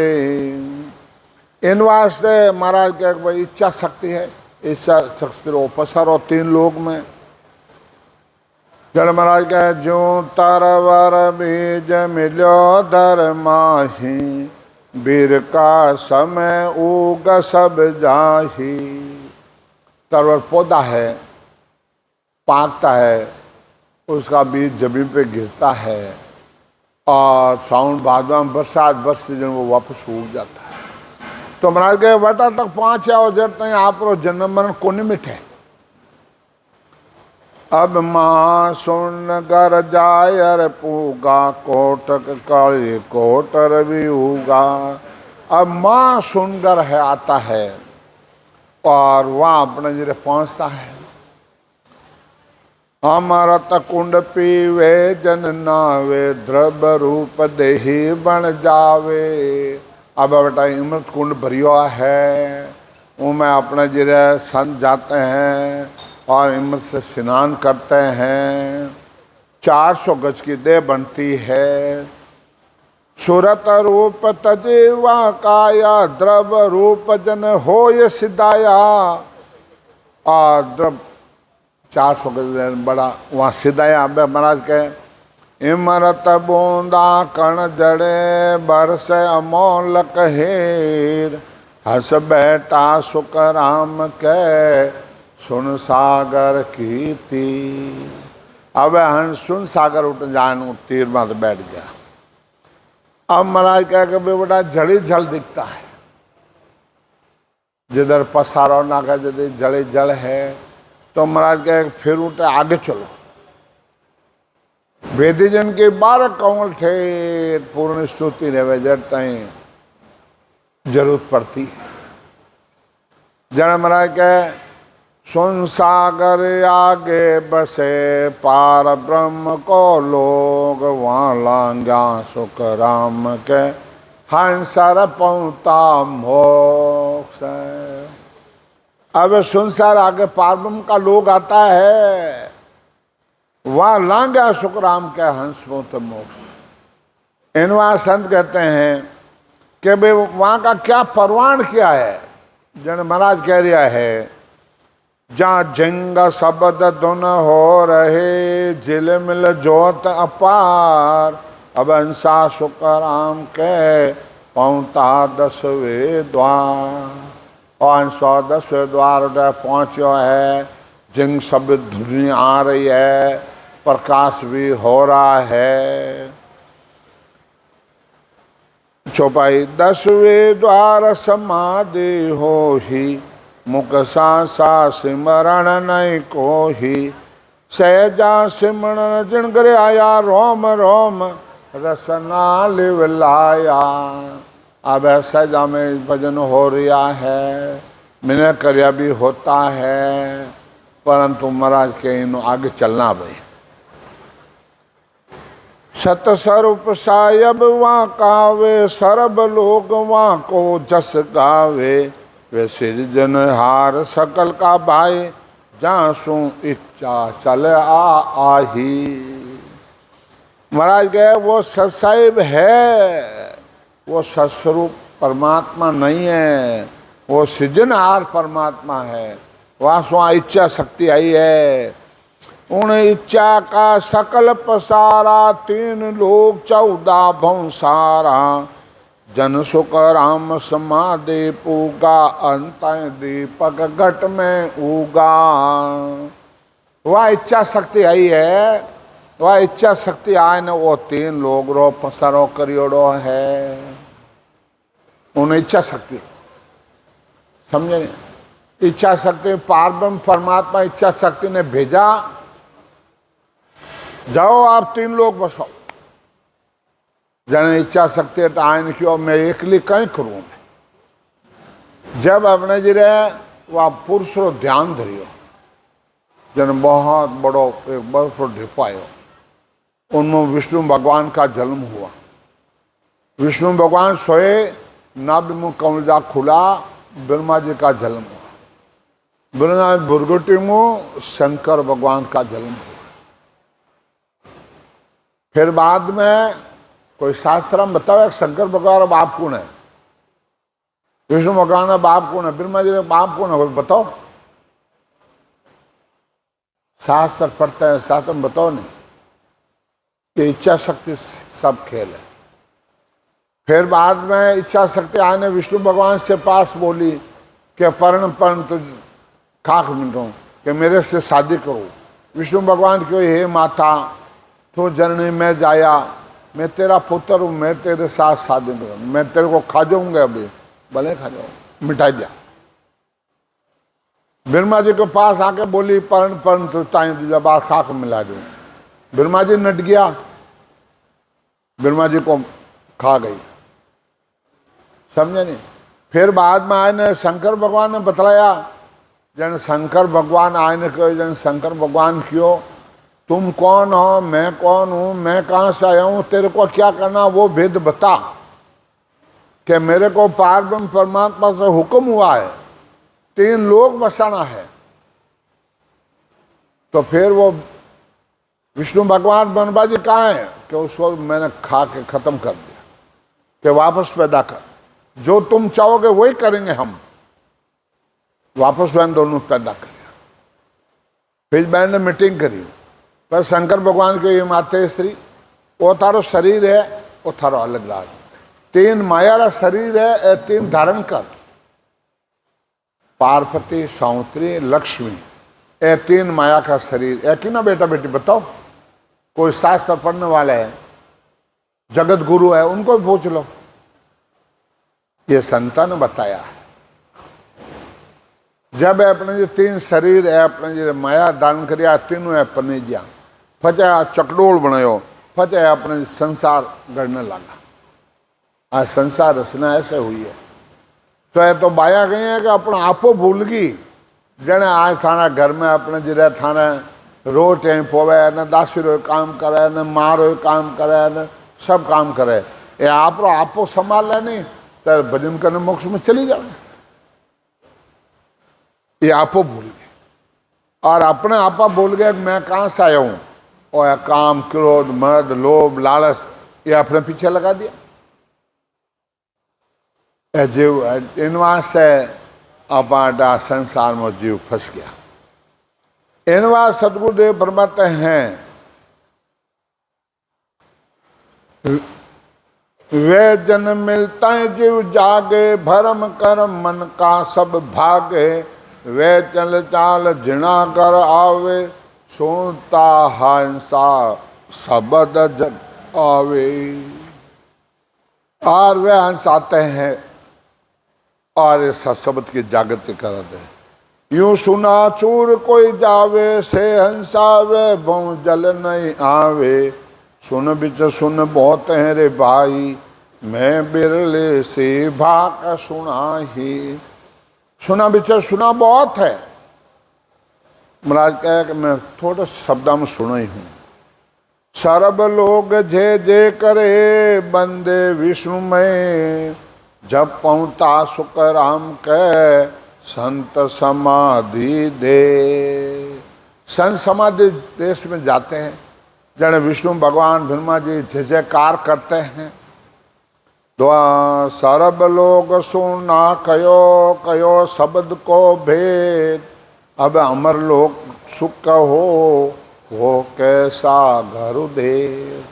इन वास्ते महाराज के भाई इच्छा शक्ति है, इच्छा शक्ति रो पसारो तीन लोग में। जड़ महाराज कहे जो तरवर बीज मिलो दर माही, बीर का समय उग सब जाही। तरवर पौधा है, पाकता है, उसका बीज जमीन पे गिरता है और साउन भादवा में बरसात बरसती जन वो वापस उग जाता है। तो महाराज के वटा तक पहुंचे और जब तक आप जन्म मरण को नहीं मिटे। अब माँ सुन कर जायर पूगा, कोटक काली कोटर भी उगा। अब माँ सुनकर है आता है और वह अपने जरे पहुंचता है। अमृत कुंड पीवे जन नावे, द्रव्य रूप देही बन जावे। अब बेटा अमृत कुंड भरियो है, उनमें अपने जरे संत जाते हैं और अमृत से स्नान करते हैं। 400 गज की देह बनती है। सूरत रूप तजेवा काया, द्रव्य रूप जन हो ये सिद्धाया। और द्रव्य 400 गज बड़ा वहाँ सिद्धाया। अब महाराज कहे इमरत बूंदा कण जड़े, बरस अमोलक हेर, हंस बैठा सुख राम के, सुन सागर की तीर। अब हंस सुन सागर उठ जान तीर में बैठ गया। अब महाराज कह के बेटा जड़ी जल दिखता है, जिधर पसारो ना का जिधर जड़े जल है। तो महाराज कह फिर उठे आगे चलो। वेदी जन के 12 कमल थे, पूर्ण स्तुति रहे जड़ता जरूरत पड़ती है। जन महाराज कह सुन सागर आगे बसे, पार ब्रह्म को लोग, वहाँ लांगा सुख राम के, हंसर पहुँता मोक्ष। अब संसार आगे पार ब्रह्म का लोग आता है, वहाँ लांगा सुख राम के, हंस पहुँचते मोक्ष। इनवा संत कहते हैं कि भाई वहाँ का क्या परवान क्या है। जन महाराज कह रहा है जहाँ जिंग शब्द धुन हो रहे, झिल मिल जोत अपार। अब हंसा सुख राम के, पहुँचा 10वें द्वार। और 110वें द्वार पहुँचो है। जिंग शब्द धुनी आ रही है, प्रकाश भी हो रहा है। चौपाई 10वें द्वार समाधि हो ही, मुख सा सिमरण नहीं को ही, सहजा सिमरण जिन करे आया, रोम रोम रसना लिव लाया। अब सहजा में भजन हो रहा है, मैंने कर्या भी होता है, परंतु महाराज के इन आगे चलना भाई। सतस्वरूप सायब वहाँ कावे, सरब लोग वहाँ को जस गावे। वे सिरजनहार सकल का भाई, जहाँ सु इच्छा चल आही। महाराज गए वो सतसाहिब है, वो सत्स्वरूप परमात्मा नहीं है, वो सृजनहार परमात्मा है। वहाँ से इच्छा शक्ति आई है, उन इच्छा का सकल पसारा, 3 लोक 14 भंसारा। जन सुख राम समाधि पूगा, अंत दीपक घट में उगा। वह इच्छा शक्ति आई है, वह इच्छा शक्ति आए न वो 3 लोग रो पसारो करियोड़ो है। उन इच्छा शक्ति समझे नहीं? इच्छा शक्ति पारब्रह्म परमात्मा इच्छा शक्ति ने भेजा, जाओ आप 3 लोग बसो। जन इच्छा शक्ति है तो आयन क्यों, मैं एकली कहीं करूँ मैं। जब अपने जी रहे वह पुरुष रो ध्यान धरियो, जन बहुत बड़ो एक बर्फ ढिपायो, उनमें विष्णु भगवान का जन्म हुआ। विष्णु भगवान सोए, नाभि में कमलजा खुला, ब्रह्मा जी का जन्म हुआ। ब्रह्मा भुरगुटी में शंकर भगवान का जन्म हुआ। फिर बाद में कोई शास्त्र में बताओ शंकर भगवान बाप कौन है, विष्णु भगवान का बाप कौन है, ब्रह्मा जी का बाप कौन है, कोई बताओ। शास्त्र पढ़ते हैं, शास्त्र में बताओ नहीं। ये इच्छा शक्ति सब खेल है। फिर बाद में इच्छा शक्ति आने विष्णु भगवान से पास बोली कि पर्ण तो खाक मिलूँ कि मेरे से शादी करो। विष्णु भगवान क्यों, हे माता तो जननी में जाया, मैं तेरा पुत्र हूँ, मैं तेरे साथ शादी करूँ, मैं तेरे को खा जाऊंगा, अभी भले खा जाऊँ, मिटा दिया। ब्रह्मा जी के पास आके बोली पर्ण तो ताई दूजा बार खाक मिला दूँ। ब्रह्मा जी नट गया, ब्रह्मा जी को खा गई, समझे नहीं। फिर बाद में आए ने शंकर भगवान ने बतलाया, जन शंकर भगवान आए ने कहो, जन शंकर भगवान क्यों, तुम कौन हो, मैं कौन हूँ, मैं कहाँ से आया हूँ, तेरे को क्या करना वो भेद बता। कि मेरे को पारब्रह्म परमात्मा से हुक्म हुआ है 3 लोग बसाना है। तो फिर वो विष्णु भगवान बनबा जी कहाँ है कि उसको मैंने खा के खत्म कर दिया, कि वापस पैदा कर, जो तुम चाहोगे वही करेंगे हम। वापस बहन दोनों पैदा करिए। फिर बहन ने मीटिंग करी, पर शंकर भगवान के ये माते स्त्री, वो थारो शरीर है, वो थारो अलग राज, 3 माया रा शरीर है, 3 धारण कर। पार्वती, सौत्री, लक्ष्मी, ये 3 माया का शरीर है कि ना बेटा बेटी बताओ। कोई शास्त्र पढ़ने वाला है, जगत गुरु है, उनको भी पूछ लो। ये संतान बताया है। जब अपने जो 3 शरीर है, अपने जो माया धारण करिया, तीनों है अपने ज्ञान फतेह चकडोल बनायो, फतेह अपने संसार गढ़ने लगा। आज संसार रचना ऐसे हुई है। तो ये तो बाया गई है कि अपना आपो भूल गई। जने आज थाना घर में अपने जिरे थाना रोज टाइम पोवे, न दासी रो काम करे, न माँ रो काम करे, न सब काम करे। ये आपो संभाल ले नहीं तो भजन करने मोक्ष में चली जाए। ये आपो भूल गए, और अपने आपा भूल गए कि मैं कहाँ से आया हूँ। और काम, क्रोध, मद, लोभ, लालच ये अपने पीछे लगा दिया। जीव इनवा से अपाटा संसार में जीव फंस गया। इनवा सदगुरुदेव फरमाते हैं, वे जन मिलता है जीव जागे, भरम कर्म मन का सब भागे। वे चल चाल जिना कर आवे, सुनता हंसा शब्द जग आवे। और वे हंस आते हैं और इस शब्द की जागृति करते हैं। यूं सुना चूर कोई जावे से हंसावे बहु जल नहीं आवे। सुन बिच सुन बहुत है रे भाई मैं बिरले से भाक सुना ही। सुना बिच सुना बहुत है। महाराज कहे कि मैं थोड़े शब्दा में सुना ही हूं। सर्व लोग जे जे करे बंदे विष्णु में जब पहुंचा सुख राम के संत समाधि दे। संत समाधि देश में जाते हैं जने विष्णु भगवान ब्रह्मा जी जय जयकार करते हैं। दुआ सर्व लोग सुना कयो कयो शब्द को भेद। अब अमर लोक सुख हो वो कैसा गुरुदेव।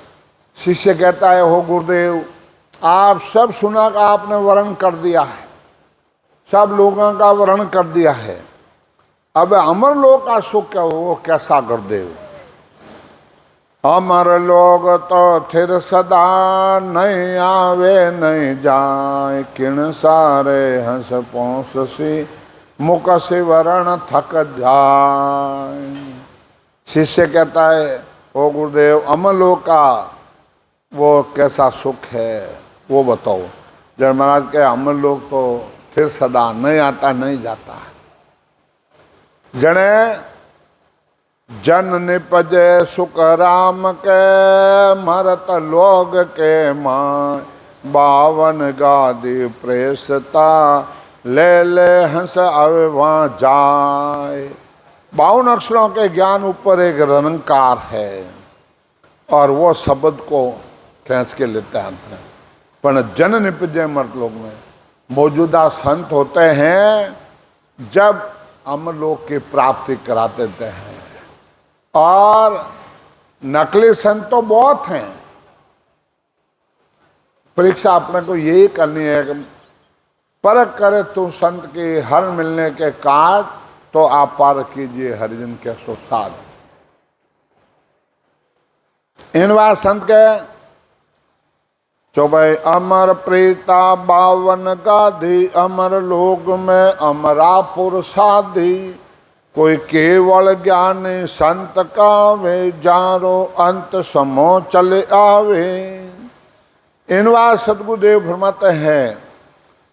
शिष्य कहता है हो गुरुदेव आप सब सुना का आपने वर्णन कर दिया है, सब लोगों का वर्णन कर दिया है। अब अमर लोक का सुख है वो कैसा गुरुदेव। अमर लोग तो थिर सदा नहीं आवे नहीं जाए। किण सारे हंस पहुँच सी मुख से वरण थक जाए। शिष्य कहता है ओ गुरुदेव अमर लोक का वो कैसा सुख है वो बताओ। जब महाराज के अमर लोक तो फिर सदा नहीं आता नहीं जाता। जने जन निपजे सुख राम के मरत लोग के माँ। बावन गादी प्रेसता ले ले हंस अवे वहाँ जाए। 52 अक्षरों के ज्ञान ऊपर एक रनंकार है और वो शब्द को खींच के लेते आते हैं। पर जन निपजे मर्त लोग में मौजूदा संत होते हैं जब अमरलोक की प्राप्ति करा देते हैं। और नकली संत तो बहुत हैं। परीक्षा अपने को यही करनी है कि परख करे तू संत की हर मिलने के काज तो आप पार कीजिए हरिजन के सुसाद। इन बार संत के जो भाई अमर प्रीता 52 गाधी अमर लोक में अमरापुर साधी। कोई केवल ज्ञानी संत का वे जारो अंत समो चले आवे। इन बार सतगुरुदेव फरमाते हैं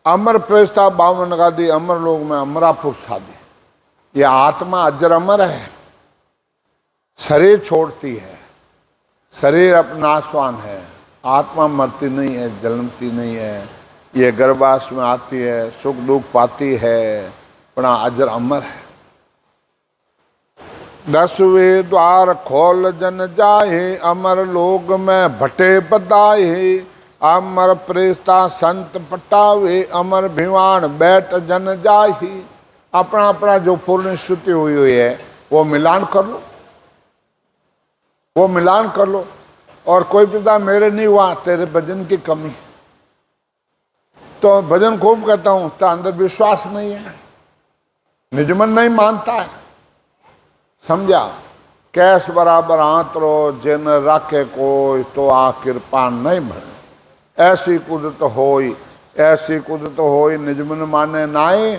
अमर प्रेस्ता 52 गादी अमर लोक में अमरापुर साधी। ये आत्मा अजर अमर है, शरीर छोड़ती है, शरीर अपनाशवान है, आत्मा मरती नहीं है, जन्मती नहीं है। ये गर्भाश में आती है, सुख दुख पाती है, अपना अजर अमर है। 10वें द्वार खोल जन जाए अमर लोक में भटे बदाए। अमर प्रेस्ता संत पटावे अमर भिवान बैठ जन जाही। अपना अपना जो पूर्ण स्तुति हुई हुई है वो मिलान कर लो, वो मिलान कर लो। और कोई पिता मेरे नहीं हुआ तेरे भजन की कमी। तो भजन खूब करता हूं तो अंदर विश्वास नहीं है, निजमन नहीं मानता है। समझा कैस बराबर आंतरो जिन रखे कोई तो आ कृपा नहीं भरे। ऐसी कुदरत होई, ऐसी कुदरत होई निजमन माने नाई।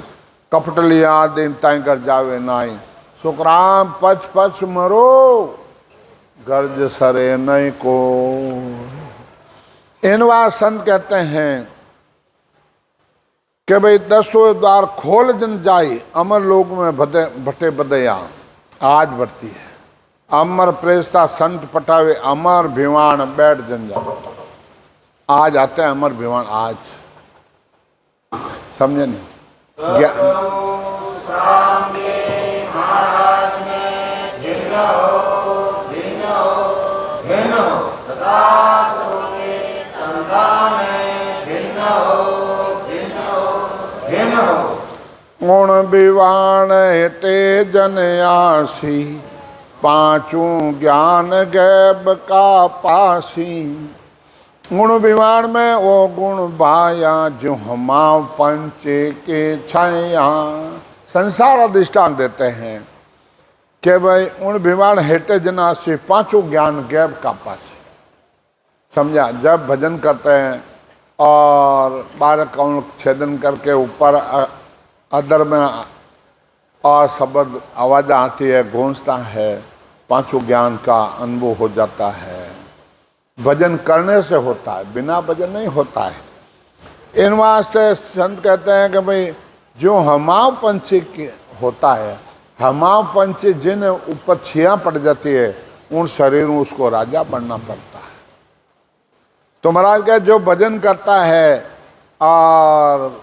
कपट लिया दिन ताई कर जावे नाई। सुखराम पच पच मरो गर्ज सरे नहीं को। इनवा संत कहते हैं कि भाई 10वें द्वार खोल जन जाए अमर लोक में भटे बदया। आज बढ़ती है अमर प्रेस्ता संत पटावे अमर भिवान बैठ जन जाए। आज आते हैं अमर भिवान आज। समझे नहीं गुण विवाण ते जन आसी। पांचों ज्ञान गैब का पासी। गुण विवाण में वो गुण बाया जो हमा पंचे के छाया। संसार अधिष्ठान देते हैं कि भाई उन विवाण हेटे जनासी 5 ज्ञान गैब का पासी। समझा जब भजन करते हैं और 12 कौन छेदन करके ऊपर अदर में और शब्द आवाज़ आती है, गूंजता है, पांचों ज्ञान का अनुभव हो जाता है। भजन करने से होता है, बिना भजन नहीं होता है। इन वास्ते संत कहते हैं कि भाई जो हमाव पंछी होता है, हमाव पंछी जिन ऊपर छिया पड़ जाती है, उन शरीर में उसको राजा बनना पड़ता है। तो महाराज का जो भजन करता है और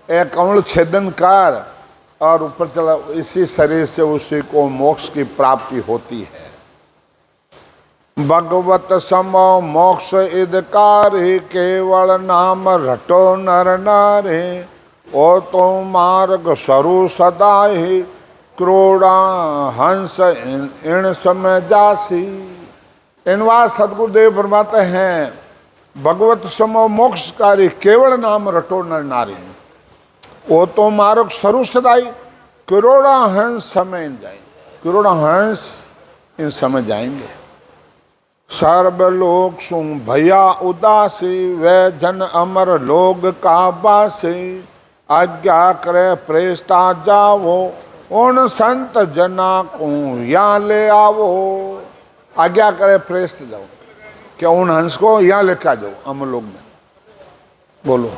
एक कमल छेदन कर और ऊपर चला, इसी शरीर से उसी को मोक्ष की प्राप्ति होती है। भगवत समो मोक्ष इदकारी, केवल नाम रटो नर नारे। ओ तो मार्ग सरु सदाही, क्रोड़ा हंस इन समय जासी। इनवा सदगुरुदेव फरमाते हैं, भगवत समो मोक्षकारी, केवल नाम रटो नर नारी। वो तो मार्ग सरु सदाई, करोड़ा हंस समय जाए, करोड़ा हंस इन समय जाएंगे। सर्वलोक सुन भैया उदासी, वे जन अमर लोग का बासी। आज्ञा करे प्रेस्ता जावो, उन संत जना को यहाँ ले आवो। आज्ञा करे प्रेस्त जाओ, क्या उन हंस को यहाँ लेकर आ जाओ अमर लोग में। बोलो।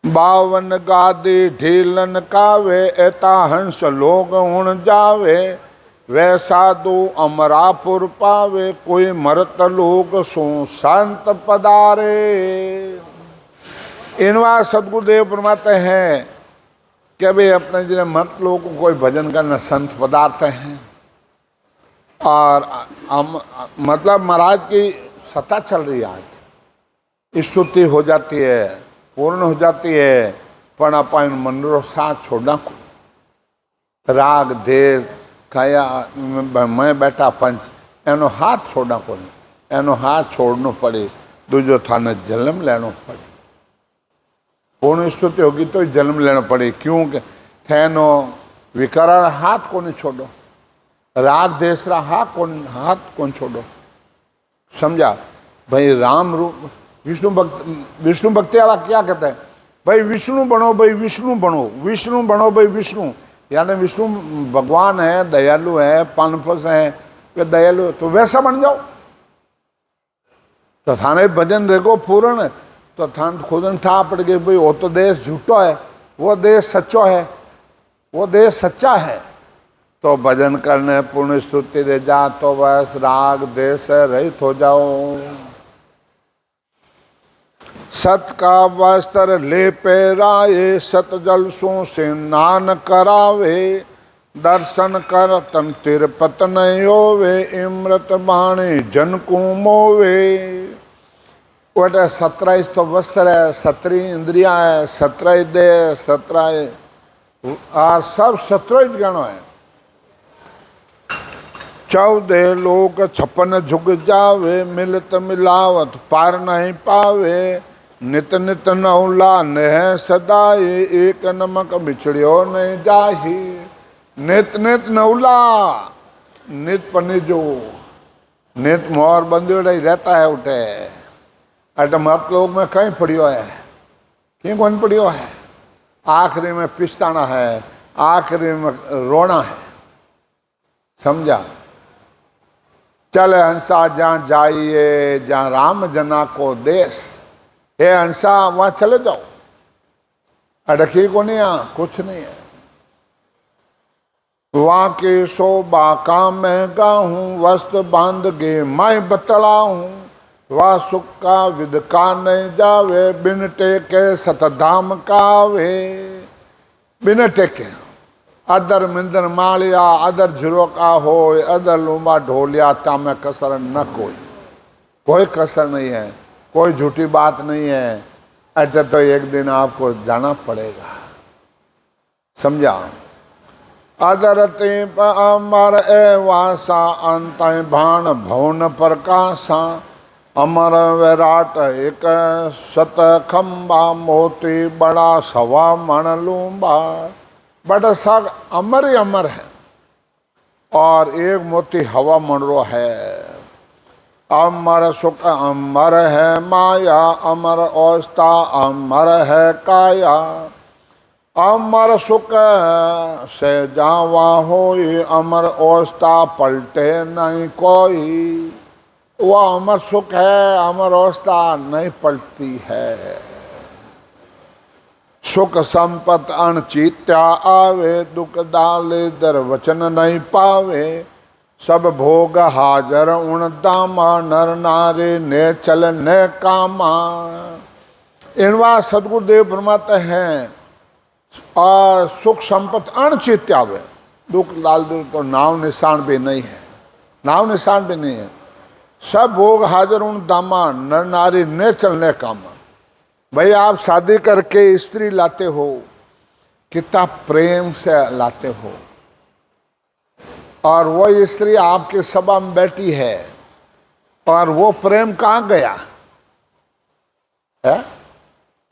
बावन गादी ढीलन कावे, एता हंस लोग उण जावे। वे साधु अमरापुर पावे, कोई मरत लोग सो संत पदारे। इनवा सदगुरुदेव फरमाते हैं कि भाई अपने जिन्हें मरत लोगों को कोई भजन करना संत पदार्थ हैं। और मतलब महाराज की सत्ता चल रही है, आज स्तुति हो जाती है, पूर्ण हो जाती है, पण अपन मंदिरों साथ छोड़ना को राग देश खाया मैं बैठा पंच एनो हाथ छोड़ना को नहीं, एनो हाथ छोड़ना पड़े, दूजो थाने जन्म लेना पड़े। पूर्ण स्तुति होगी तो जन्म लेना पड़े, क्योंकि थैनो विकरण हाथ को नहीं छोड़ो, राग देसरा हाथ कौन छोड़ो। समझा भाई। राम रूप विष्णु भक्ति वाला क्या कहता है, भाई विष्णु बनो, भाई विष्णु बनो, विष्णु बनो भाई विष्णु। यानी विष्णु भगवान है, दयालु है, पानपस है, वे दयालु, तो वैसा बन जाओ। तो थाने भजन रेगो पूर्ण, तो थान खुद ठा पड़ गई भाई वो तो देश झूठो है, वो देश सच्चो है, वो देश सच्चा है। तो भजन करने पूर्ण स्तुति दे जा, तो बस राग देश रहित हो जाओ। सत का वस्त्र ले पेराए, सत जल सो से नान करावे। दर्शन कर तन तिरपत नहीं होवे, इमृत बाणी जन को मोवे। वटे 17 तो वस्त्र है, 17 इंद्रियां है, 17 देह, 17 और सब 17 गणों है। 14 लोग 56 झुक जावे, मिलत मिलावत पार नहीं पावे। नित नित नौला नेह सदाई, एक नमक बिछड़ियो नहीं जाही। नित नित नौला, नित पनिजो, नित मोर बंदोड़ा ही रहता है उठे। अटे मत लोग में कहीं पड़ियो है, क्यों कौन पड़ियो है। आखिरी में पिछताना है, आखिरी में रोना है। समझा। चले हंसा जहाँ जाइए, जहाँ राम जना को देश। हे हंसा वहां चले जाओ, अड़की को नहीं, कुछ नहीं है। वहां के शोभा का मैं गाहूं, वस्त्र बांध गे मैं बतलाऊं। वह सुख का विद का नहीं जावे, बिन टेके सतधाम कावे। बिन टेके अदर मिंदर मालिया, अदर झुरोका हो, अदर लुम्बा ढोलिया, तामे कसर न कोई कसर नहीं है, कोई झूठी बात नहीं है। ऐसे तो एक दिन आपको जाना पड़ेगा। समझा। अदरते अमर ए वासा, अंत भान भवन प्रकाशा। अमर विराट एक सत खम्बा, मोती बड़ा सवा मन लूम्बा। बड़ा साग अमर ही अमर है, और एक मोती हवा मंडरो है। अमर सुख अमर है माया, अमर अवस्था अमर है काया। अमर सुख से जावा होई, अमर अवस्था पलटे नहीं कोई। वह अमर सुख है, अमर अवस्था नहीं पलटती है। सुख संपत अनचीत्या आवे, दुख डाले दर वचन नहीं पावे। सब भोग हाजर उन दामा, नर नारे ने चल ने कामा। इनवा सदगुरुदेव फरमाते हैं सुख संपत अनचित आवे, दुख लाल दे तो नाव निशान भी नहीं है, नाव निशान भी नहीं है। सब भोग हाजिर उन दामा, नर नारी ने चलने कामा। भाई आप शादी करके स्त्री लाते हो, कितना प्रेम से लाते हो, और वो स्त्री आपके सभा में बैठी है, और वो प्रेम कहाँ गया है?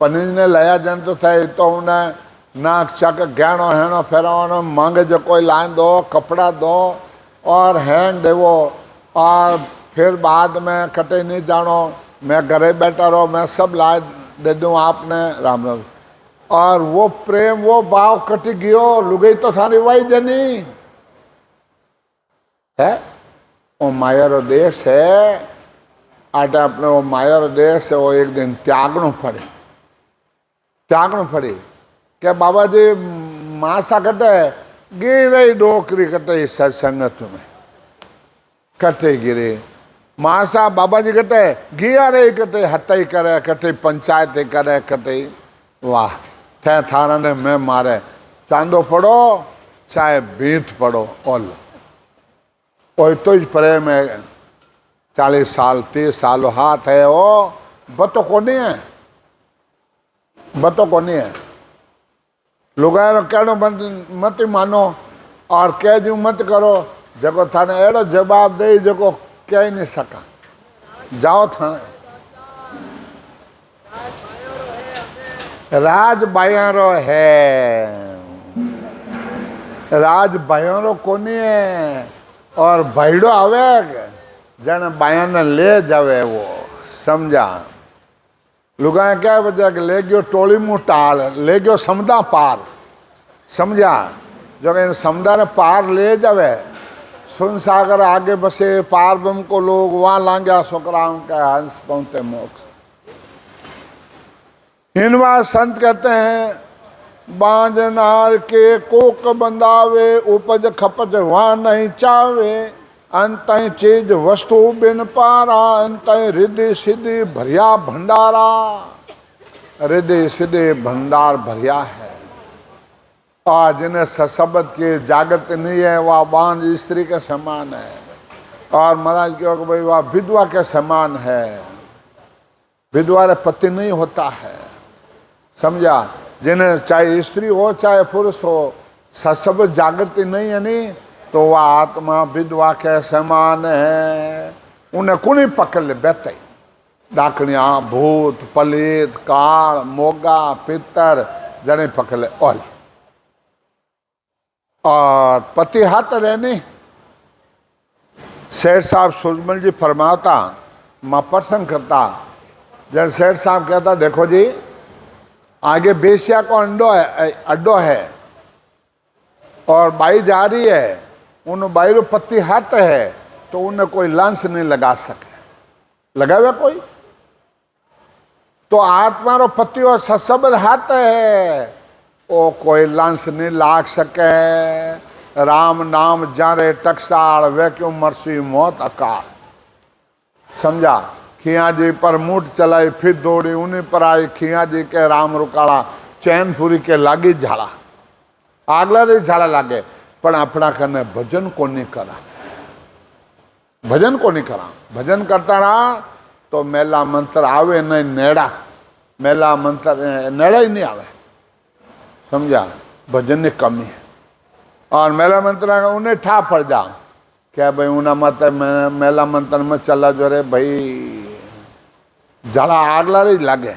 पनीर ने लाया जन तो थे तो उन्हें नाक चक गहनो हैनो फेरो मांगे जो कोई लाइन दो, कपड़ा दो और हैंग देवो, और फिर बाद में कटे नहीं जानो, मैं घरे बैठा रहो, मैं सब ला दे दूँ आपने, राम राम। और वो प्रेम वो भाव कट गयो, लुगई तो थारी वही जनी है। वो मायारो देश है, आटे अपने वो मायारो देश है, वो एक दिन त्यागणु पड़े, त्यागणु पड़े क्या बाबा जी मासा कटे गिरे डोकरी कटे सत्संगत में कटे गिरे मासा बाबा जी कटे गिया रे कटे हत्या करे कटे पंचायत करे कटे। वाह थे थारा ने मैं मारे चांदो पड़ो चाहे बीत पड़ो ओल कोई तो प्रेम है। 40 साल 30 साल हाथ है वो बतो को नहीं है, बतो को नहीं है। लुगायो कहनो मत मानो और कह दू मत करो, जको थाने एड़ो जवाब दे जको कह ही नहीं सका। जाओ थाने राज बायारो है, राज बायारो कोनी है, और भाईडो आवे जने बाया ने ले जावे वो समझा। लुगाया क्या वजह के ले गयो टोली मुँह टाल, ले गयो समुदा पार, समझा। जो इन समुदा ने पार ले जावे, सुन सागर आगे बसे पार बम को लोग वहां लांग्या सुकराम के हंस पहुंचते मोक्ष। हिनवा संत कहते हैं बांझ नार के कोक बंदावे, उपज खपत वहां नहीं चावे। अंत चीज वस्तु बिन पारा, अंत रिद्धि सिद्धि भरिया भंडारा। रिद्धि सिद्धि भंडार भरिया है, और जिन्हें सशब्द की जागृत नहीं है वह बांझ स्त्री के समान है, और महाराज क्यों कि भाई वह विधवा के समान है। विधवा रे पति नहीं होता है, समझा। जिन्हें चाहे स्त्री हो चाहे पुरुष हो, सशब्द जागृति नहीं है नहीं तो वह आत्मा विधवा के समान है। उन्हें कुणी पकड़ ले बेते डाकनिया भूत पलित काल मोगा पितर जने पकड़ ले ओल। और पति हाथ रहने सेठ साहब सुजमल जी फरमाता, माँ प्रसंग करता। जब सेठ साहब कहता देखो जी आगे बेसिया को अड्डो है और बाई जा रही है, उन बाई रो पत्ती हाथ है तो उन्हें कोई लंस नहीं लगा सके, लगावे कोई तो आत्मा रो पत्ती और सशब्द हाथ है, ओ कोई लंस नहीं लाग सके। राम नाम जारे टकसाल वे क्यों मरसी मौत अकाल, समझा। खिया जी पर मुठ चलाई फिर दौड़ी उन्हीं पर आई, खिया जी के राम रुकाला चैनपुरी के लागी झाड़ा। आगला रे झाड़ा लागे पण अपना करने भजन को नहीं करा, भजन को नहीं करा। भजन करता रहा तो मेला मंत्र आवे नहीं नेड़ा, मेला मंत्र नेड़ा ही नहीं आवे, समझा। भजन ने कमी है, और मेला मंत्र उन्हें ठा पड़ जा क्या भाई उन्हें मत मेला मंत्र में चला जो रे भाई जड़ा आगला रही लगे।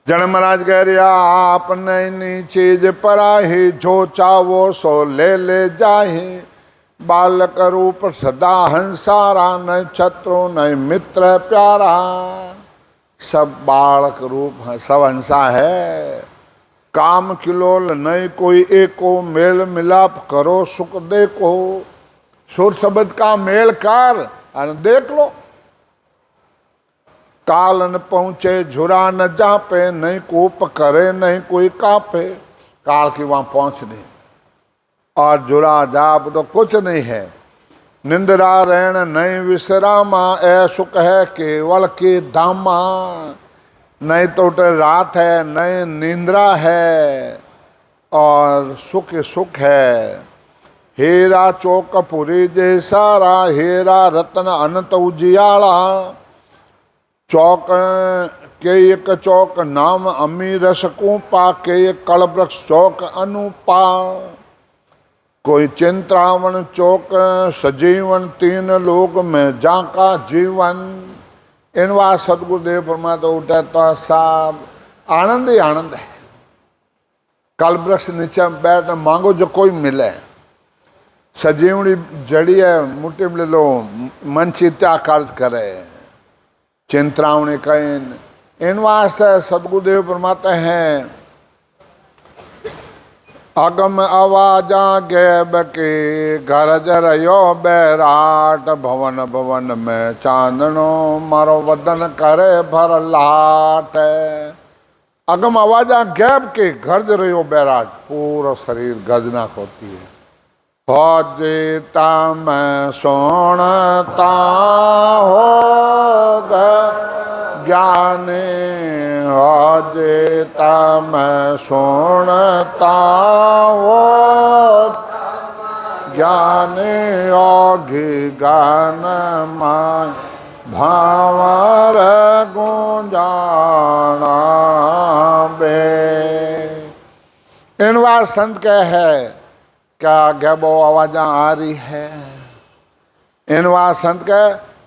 जन महाराज कह रहा आप नई चीज पराही, जो चावो सो ले ले जाही। बालक रूप सदा हंसारा, न शत्रु न मित्र प्यारा। सब बालक रूप सब हंसा है, काम किलोल नहीं कोई एको, मेल मिलाप करो सुख देखो। सुर शब्द का मेल कर और देख लो। काल न पहुंचे झुरा न जापे, नहीं कूप करे नहीं कोई कापे। काल की वहां पहुंच नहीं और झुरा जाप तो कुछ नहीं है। निंद्रा रहन नहीं विश्रामा, ऐ सुख है केवल के दामा। नहीं तो रात है नहीं निंद्रा है और सुख सुख है। हीरा चौकपुरी जैसारा, हीरा रतन अनंत उजियाला। चौक के एक चौक नाम अमी रस कूपा, के एक कलवृक्ष चौक अनुपा। कोई चिंतावन चौक सजीवन, तीन लोक में जाका जीवन। इनवा सदगुरुदेव परमात्मा उठे तो सब आनंद ही आनंद है। कलवृक्ष नीचे बैठ मांगो जो कोई मिले। सजीवनी जड़ी है मुट्ठी में ले लो, मन चित्ता कार्य करे। चिंतावनी कहीं इन वास्ते सदगुरुदेव परमात्मा हैं। अगम आवाजा गैब के घर जरयो बैराट, भवन भवन में चांदनो मारो वदन करे भर लाट। अगम आवाजा गैब के घर जरयो बैराट, पूरा शरीर गर्जना होती है। फौजेता मैं सोनता होगा ज्ञानी, हो जेता मैं सुनता हो ज्ञानी। योगी गान माय भावर गुंजाना बे। इनवा संत क्या है क्या गैबो आवाजा आ रही है। इनवा संत के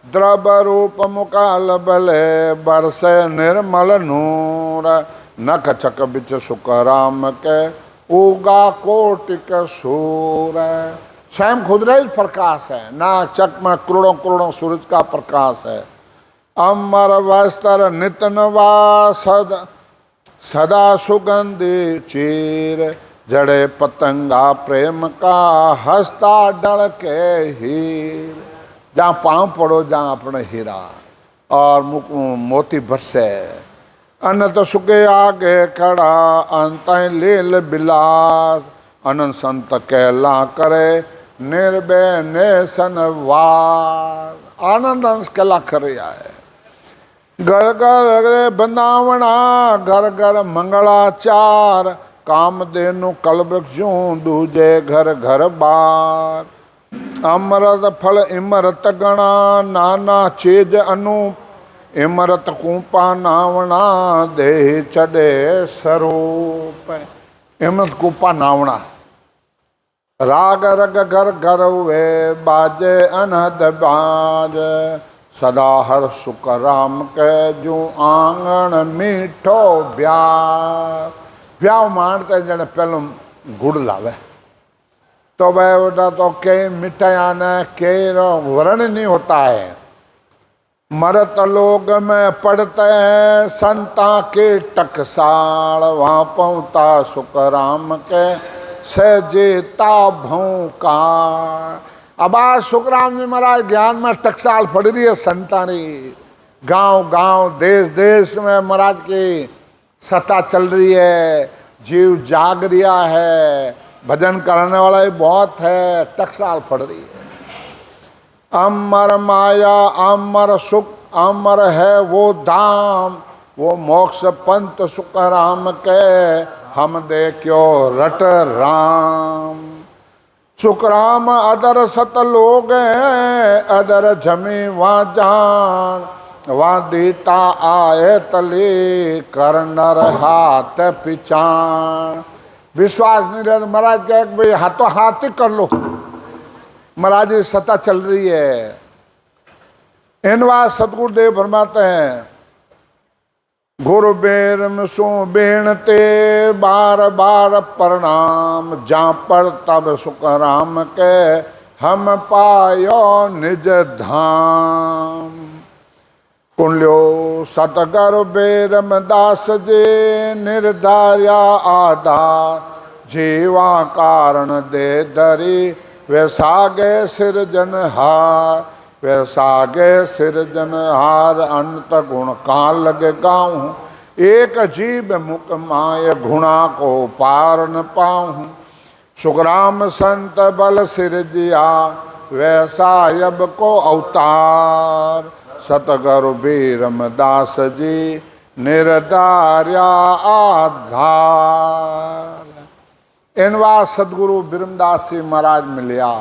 द्रव रूप मुकाल बले, बरसे निर्मल नूर। नख चक बिच सुख राम के, उगा कोटिक सूर। स्वयं खुद रही प्रकाश है, नाक चक में करोड़ों करोड़ों सूरज का प्रकाश है। अमर वस्त्र नित नवा, सदा सुगंधि चीर। जड़े पतंगा प्रेम का, हंसता डल के हीर। जहाँ पाँव पड़ो जहाँ अपने हीरा और मोती बरसे। अनंत सुखे आगे खड़ा, अंत लील बिलास। अनंत संत कहला करे, निर्भय नेसन वास। आनंद अंश कहला करे आए। घर घर बंदावना, घर घर मंगलाचार। काम देनु कलवृक्ष जूं, दूजे घर घर बार। अमृत फल इमरत गणा, नाना चीज अनूप। इमरत कूपा नावना, दे चढ़े स्वरूप। इमरत कूपा नावना, राग रग घर घर हुए, बाजे अनहद बाज। सदा हर सुख राम के, जू आंगन मीठो ब्याह। ब्याह मानते जने पहले गुड़ लावे तो वह बेटा तो कई मिठाइयाँ न कई वर्ण नहीं होता है। मरत लोग में पढ़ते हैं संता के टकसाल। वहाँ पहुँचता सुख राम के, सहजेता भौका। अब आज सुखराम जी महाराज ज्ञान में टकसाल पड़ रही है संतानी। गांव गांव देश देश में महाराज की सत्ता चल रही है। जीव जाग रिया है, भजन करने वाला भी बहुत है, टकसाल पड़ रही है। अमर माया अमर सुख, अमर है वो धाम। वो मोक्ष पंथ सुख राम के, हम देखो रट राम। सुख राम अदर सत लोग हैं, अदर जमी वहाँ जान। वहाँ दीता आए तली, कर नर हाथ पिछान। विश्वास नहीं रहे तो महाराज कहे भाई हाथों हाथ ही कर लो। महाराज की सत्ता चल रही है। इनवा सतगुरुदेव फरमाते हैं, गुरु बेर में सो बेणते, बार बार प्रणाम। जहाँ पर तब सुख राम के, हम पायो निज धाम। कुंडल्यो सतगुरु बेरमदास जे निर्धार्या आधार जीवा कारण दे धरी वैसागे सिरजनहार वैसागे सिरजनहार अनंत गुण कहाँ लगे गाऊं एक जीव मुख माय गुणा को पार न पाऊं सुखराम संत बल सिरजिया वैसा यब को अवतार सतगुरु बीरमदास जी निर्धार्या आधार। इनवा सदगुरु बीरमदास जी महाराज मिलिया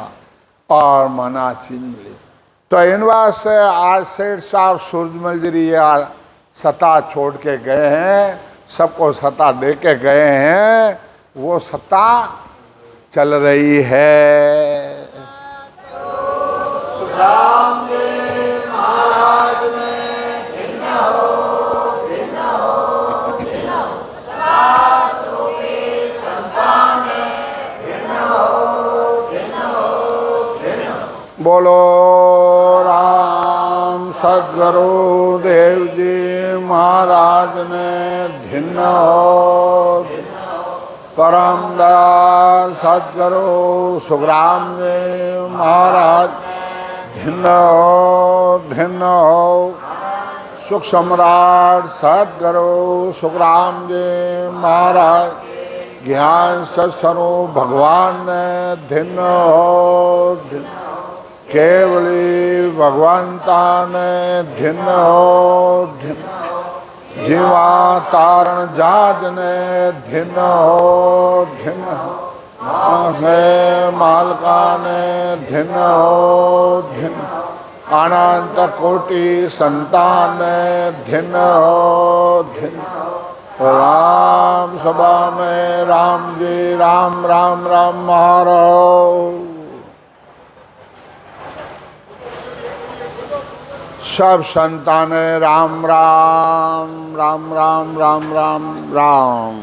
और मना चीज मिली तो इनवा से आज सेठ साहब सूरजमल जी सत्ता छोड़ के गए हैं, सबको सत्ता दे के गए हैं, वो सत्ता चल रही है। बोलो राम सदगुरु देव जी महाराज ने धिन्न हो। परम दयाल सदगुरु सुखराम जी महाराज धिन्न हो। सुख सम्राट सदगुरु सुखराम जी महाराज ज्ञान सत्स्वरूप भगवान ने धिन्न हो। केवली भगवंता ने धिन्न हो। जीवा तारण जाज ने धिन्न हो। मालका ने धिन्न हो। अनंत कोटि संतान ने धिन्न हो। राम सभा में राम जी राम राम राम महाराज। सब संतान राम राम राम राम राम राम राम।